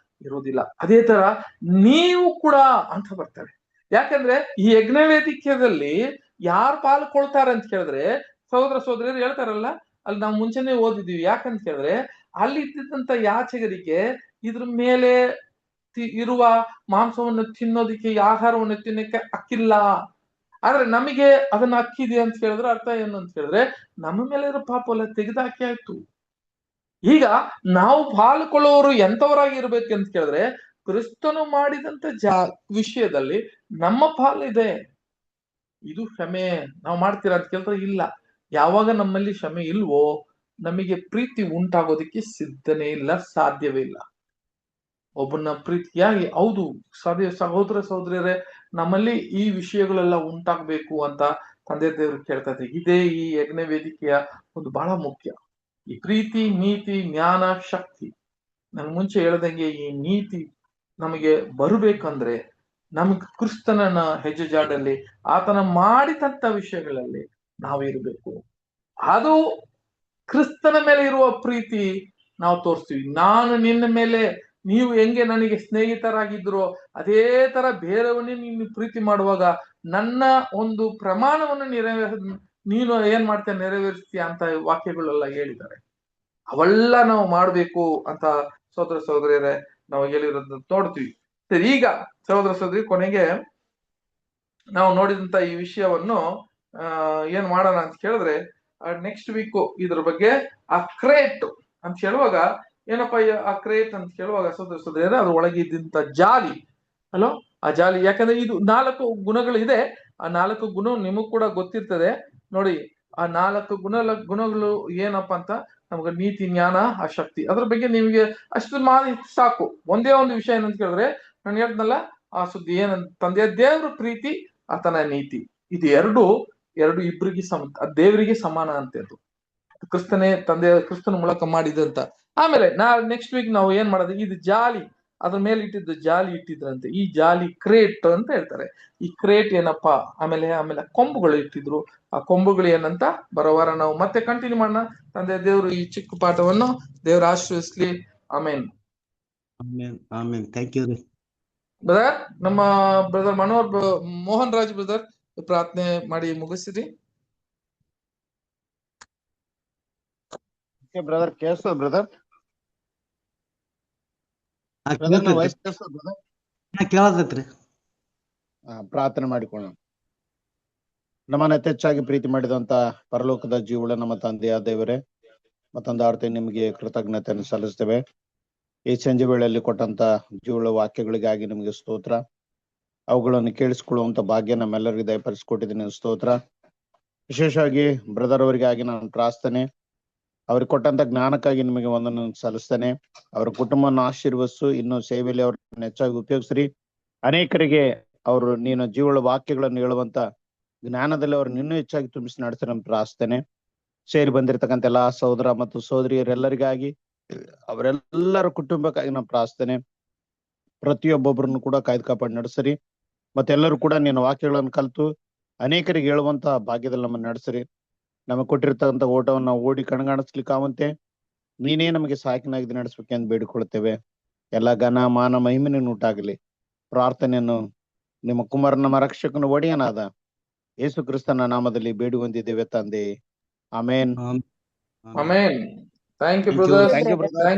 ಇರುವುದಿಲ್ಲ. ಅದೇ ತರ ನೀವು ಕೂಡ ಅಂತ ಬರ್ತಾರೆ. ಯಾಕಂದ್ರೆ ಈ ಯಜ್ಞ ವೇದಿಕೆಯಲ್ಲಿ ಯಾರು ಪಾಲ್ಕೊಳ್ತಾರೆ ಅಂತ ಕೇಳಿದ್ರೆ, ಸಹೋದರ ಸಹೋದರಿಯರು ಹೇಳ್ತಾರಲ್ಲ, ಅಲ್ಲಿ ನಾವು ಮುಂಚೆನೆ ಓದಿದೀವಿ. ಯಾಕಂತ ಕೇಳಿದ್ರೆ ಅಲ್ಲಿ ಇದ್ದಿದ್ದಂತ ಯಾಚಕರಿಗೆ ಇದ್ರ ಮೇಲೆ ಇರುವ ಮಾಂಸವನ್ನು ತಿನ್ನೋದಿಕ್ಕೆ, ಆಹಾರವನ್ನು ತಿನ್ನಕ್ಕೆ ಹಕ್ಕಿಲ್ಲ. ಆದ್ರೆ ನಮಗೆ ಅದನ್ನ ಹಕ್ಕಿದೆ ಅಂತ ಕೇಳಿದ್ರೆ ಅರ್ಥ ಏನು ಅಂತ ಕೇಳಿದ್ರೆ, ನಮ್ಮ ಮೇಲೆ ಇರೋ ಪಾಪ ಎಲ್ಲ ತೆಗೆದಾಕಿ ಆಯ್ತು. ಈಗ ನಾವು ಪಾಲ್ಕೊಳ್ಳೋರು ಎಂತವರಾಗಿ ಇರ್ಬೇಕು ಅಂತ ಕೇಳಿದ್ರೆ, ಕ್ರಿಸ್ತನು ಮಾಡಿದಂತ ವಿಷಯದಲ್ಲಿ ನಮ್ಮ ಪಾಲಿದೆ. ಇದು ಕ್ಷಮೆ ನಾವು ಮಾಡ್ತೀರಾ ಅಂತ ಕೇಳಿದ್ರೆ ಇಲ್ಲ. ಯಾವಾಗ ನಮ್ಮಲ್ಲಿ ಕ್ಷಮೆ ಇಲ್ವೋ ನಮಗೆ ಪ್ರೀತಿ ಉಂಟಾಗೋದಕ್ಕೆ ಸಿದ್ಧನೇ ಇಲ್ಲ, ಸಾಧ್ಯವೇ ಇಲ್ಲ. ಒಬ್ಬನ ಪ್ರೀತಿಯಾಗಿ ಹೌದು ಸಹೋದರ ಸಹೋದರಿಯರೇ, ನಮ್ಮಲ್ಲಿ ಈ ವಿಷಯಗಳೆಲ್ಲ ಉಂಟಾಗ್ಬೇಕು ಅಂತ ತಂದೆ ದೇವರು ಕೇಳ್ತಾ ಇದ್ದಾರೆ. ಇದೇ ಈ ಯಜ್ಞ ವೇದಿಕೆಯ ಒಂದು ಬಹಳ ಮುಖ್ಯ. ಈ ಪ್ರೀತಿ, ನೀತಿ, ಜ್ಞಾನ, ಶಕ್ತಿ. ನಾನು ಮುಂಚೆ ಹೇಳ್ದಂಗೆ ಈ ನೀತಿ ನಮಗೆ ಬರಬೇಕಂದ್ರೆ ನಮ್ಗೆ ಕ್ರಿಸ್ತನ ಹೆಜ್ಜೆಜಾಡಲ್ಲಿ ಆತನ ಮಾಡಿದಂತ ವಿಷಯಗಳಲ್ಲಿ ನಾವಿರ್ಬೇಕು. ಅದು ಕ್ರಿಸ್ತನ ಮೇಲೆ ಇರುವ ಪ್ರೀತಿ ನಾವು ತೋರಿಸ್ತೀವಿ. ನಾನು ನಿನ್ನ ಮೇಲೆ, ನೀವು ಹೆಂಗೆ ನನಗೆ ಸ್ನೇಹಿತರಾಗಿದ್ರು ಅದೇ ತರ ಬೇರೆಯವನ್ನೇ ನೀನು ಪ್ರೀತಿ ಮಾಡುವಾಗ ನನ್ನ ಒಂದು ಪ್ರಮಾಣವನ್ನು ನೀನು ಏನ್ ಮಾಡ್ತೀಯ, ನೆರವೇರಿಸ್ತೀಯ ಅಂತ ವಾಕ್ಯಗಳೆಲ್ಲ ಹೇಳಿದ್ದಾರೆ. ಅವೆಲ್ಲ ನಾವು ಮಾಡ್ಬೇಕು ಅಂತ ಸಹೋದರ ಸಹೋದರಿಯರೇ ನಾವು ಹೇಳಿರೋದನ್ನ ನೋಡ್ತೀವಿ. ಸರಿ, ಈಗ ಸಹೋದರ ಸಹೋದರಿ, ಕೊನೆಗೆ ನಾವು ನೋಡಿದಂತ ಈ ವಿಷಯವನ್ನು ಏನ್ ಮಾಡೋಣ ಅಂತ ಕೇಳಿದ್ರೆ, ನೆಕ್ಸ್ಟ್ ವೀಕ್ ಇದ್ರ ಬಗ್ಗೆ ಆ ಕ್ರೇಟ್ ಅಂತ ಹೇಳುವಾಗ ಏನಪ್ಪ ಆ ಕ್ರೇಟ್ ಅಂತ ಕೇಳುವಾಗ ಸಹೋದರ ಸಹೋದರಿಯರೇ, ಅದ್ರ ಒಳಗೆ ಇದ್ದಂತ ಜಾಲಿ ಅಲೋ, ಆ ಜಾಲಿ. ಯಾಕಂದ್ರೆ ಇದು 4 ಗುಣಗಳಿದೆ. ಆ 4 ಗುಣ ನಿಮಗ್ ಕೂಡ ಗೊತ್ತಿರ್ತದೆ ನೋಡಿ. ಆ 4 ಗುಣಗಳು ಏನಪ್ಪಾ ಅಂತ ನಮ್ಗೆ ನೀತಿ, ಜ್ಞಾನ, ಆ ಶಕ್ತಿ. ಅದ್ರ ಬಗ್ಗೆ ನಿಮ್ಗೆ ಅಷ್ಟು ಮಾಹಿತಿ ಸಾಕು. ಒಂದೇ ಒಂದು ವಿಷಯ ಏನಂತ ಕೇಳಿದ್ರೆ, ನಾನು ಹೇಳ್ದನಲ್ಲ ಆ ಸುದ್ದಿ ಏನಂತ, ತಂದೆಯ ದೇವ್ರ ಪ್ರೀತಿ, ಆತನ ನೀತಿ, ಇದು ಎರಡು ಇಬ್ಬರಿಗೆ ದೇವರಿಗೆ ಸಮಾನ ಅಂತ. ಅದು ಕ್ರಿಸ್ತನ ಮೂಲಕ ಮಾಡಿದಂತ. ಆಮೇಲೆ ನೆಕ್ಸ್ಟ್ ವೀಕ್ ನಾವು ಏನ್ ಮಾಡೋದು, ಇದು ಜಾಲಿ, ಅದ್ರ ಮೇಲೆ ಇಟ್ಟಿದ್ದು ಜಾಲಿ ಇಟ್ಟಿದ್ರಂತೆ. ಈ ಜಾಲಿ ಕ್ರೇಟ್ ಅಂತ ಹೇಳ್ತಾರೆ. ಈ ಕ್ರೇಟ್ ಏನಪ್ಪಾ, ಆಮೇಲೆ ಕೊಂಬುಗಳು ಇಟ್ಟಿದ್ರು. ಆ ಕೊಂಬುಗಳು ಏನಂತ ಬರೋವಾರ ನಾವು ಮತ್ತೆ ಕಂಟಿನ್ಯೂ ಮಾಡೋಣ. ತಂದೆ ದೇವರು ಈ ಚಿಕ್ಕ ಪಾಠವನ್ನು ದೇವ್ರ ಆಶೀರ್ವದಿಸ್ಲಿ. ಆಮೇನ್. ಆಮೇನ್. ಥ್ಯಾಂಕ್ ಯು ರೀ ಬ್ರದರ್. ನಮ್ಮ ಬ್ರದರ್ ಮೋಹನ್ ರಾಜ್ ಬ್ರದರ್ ಪ್ರಾರ್ಥನೆ ಮಾಡಿ ಮುಗಿಸಿರಿ. Brother ಕೇಳಿಸ್ತದ brother? ಕೇಳತೈತ್ರಿ. ಪ್ರಾರ್ಥನೆ ಮಾಡಿಕೊಳ್ಳೋಣ. ನಮ್ಮನ್ನ ಹೆಚ್ಚಾಗಿ ಪ್ರೀತಿ ಮಾಡಿದಂತ ಪರಲೋಕದ ಜೀವಳ ನಮ್ಮ ತಂದೆಯ ದೇವರೇ, ಮತ್ತೊಂದು ಆರ್ತಿ ನಿಮಗೆ ಕೃತಜ್ಞತೆಯನ್ನು ಸಲ್ಲಿಸ್ತೇವೆ. ಈ ಸಂಜೆ ವೇಳೆಯಲ್ಲಿ ಕೊಟ್ಟಂತ ಜೀವಳ ವಾಕ್ಯಗಳಿಗಾಗಿ ನಿಮಗೆ ಸ್ತೋತ್ರ. ಅವುಗಳನ್ನು ಕೇಳಿಸ್ಕೊಳ್ಳುವಂತ ಭಾಗ್ಯ ನಮ್ಮೆಲ್ಲರಿಗೂ ದಯಪಡಿಸಿಕೊಟ್ಟಿದ್ದೀನಿ, ಸ್ತೋತ್ರ. ವಿಶೇಷವಾಗಿ ಬ್ರದರ್ ಅವರಿಗಾಗಿ ನಾನು ಪ್ರಾರ್ಥನೆ, ಅವ್ರಿಗೆ ಕೊಟ್ಟಂತ ಜ್ಞಾನಕ್ಕಾಗಿ ನಿಮಗೆ ಒಂದನ್ನು ಸಲ್ಲಿಸ್ತೇನೆ. ಅವ್ರ ಕುಟುಂಬವನ್ನು ಆಶೀರ್ವದಿಸು, ಇನ್ನು ಸೇವೆಯಲ್ಲಿ ಅವ್ರನ್ನ ಹೆಚ್ಚಾಗಿ ಉಪಯೋಗಿಸ್ರಿ. ಅನೇಕರಿಗೆ ಅವರು ನೀನು ಜೀವಳ ವಾಕ್ಯಗಳನ್ನು ಹೇಳುವಂತ ಜ್ಞಾನದಲ್ಲಿ ಅವ್ರನ್ನ ಇನ್ನೂ ಹೆಚ್ಚಾಗಿ ತುಂಬಿಸಿ ನಡೆಸ್ತಾರೆ ಅಂತ ಪ್ರಾರ್ಥನೆ. ಸೇರಿ ಬಂದಿರತಕ್ಕಂಥ ಎಲ್ಲಾ ಸಹೋದರ ಮತ್ತು ಸಹೋದರಿಯರೆಲ್ಲರಿಗಾಗಿ, ಅವರೆಲ್ಲರ ಕುಟುಂಬಕ್ಕಾಗಿ ನಾನು ಪ್ರಾರ್ಥನೆ. ಪ್ರತಿಯೊಬ್ಬೊಬ್ಬರನ್ನು ಕೂಡ ಕಾಯ್ದು ಕಾಪಾಡಿ ನಡೆಸ್ರಿ. ಮತ್ತೆಲ್ಲರೂ ಕೂಡ ನಿನ್ನ ವಾಕ್ಯಗಳನ್ನು ಕಲಿತು ಅನೇಕರಿಗೆ ಹೇಳುವಂತ ಭಾಗ್ಯದಲ್ಲಿ ನಮ್ಮನ್ನು ನಡೆಸ್ರಿ. ನಮಗೆ ಕೊಟ್ಟಿರ್ತಕ್ಕಂಥ ಓಟವನ್ನು ನಾವು ಓಡಿ ಕಣ್ಗಾಣಿಸ್ಲಿಕ್ಕಾವಂತೆ ನೀನೇ ನಮಗೆ ಸಾಕಿನಾಗಿ ನಡೆಸ್ಬೇಕೆಂದು ಬೇಡಿಕೊಳ್ಳುತ್ತೇವೆ. ಎಲ್ಲ ಘನ ಮಾನ ಮಹಿಮೆನ ಉಂಟಾಗಲಿ. ಪ್ರಾರ್ಥನೆಯನ್ನು ನಿಮ್ಮ ಕುಮಾರನ ನಮ್ಮ ರಕ್ಷಕನ ಒಡೆಯನಾದ ಯೇಸು ಕ್ರಿಸ್ತನ ನಾಮದಲ್ಲಿ ಬೇಡಿ ಹೊಂದಿದ್ದೇವೆ ತಂದೆ. Amen. Amen. Thank you brother.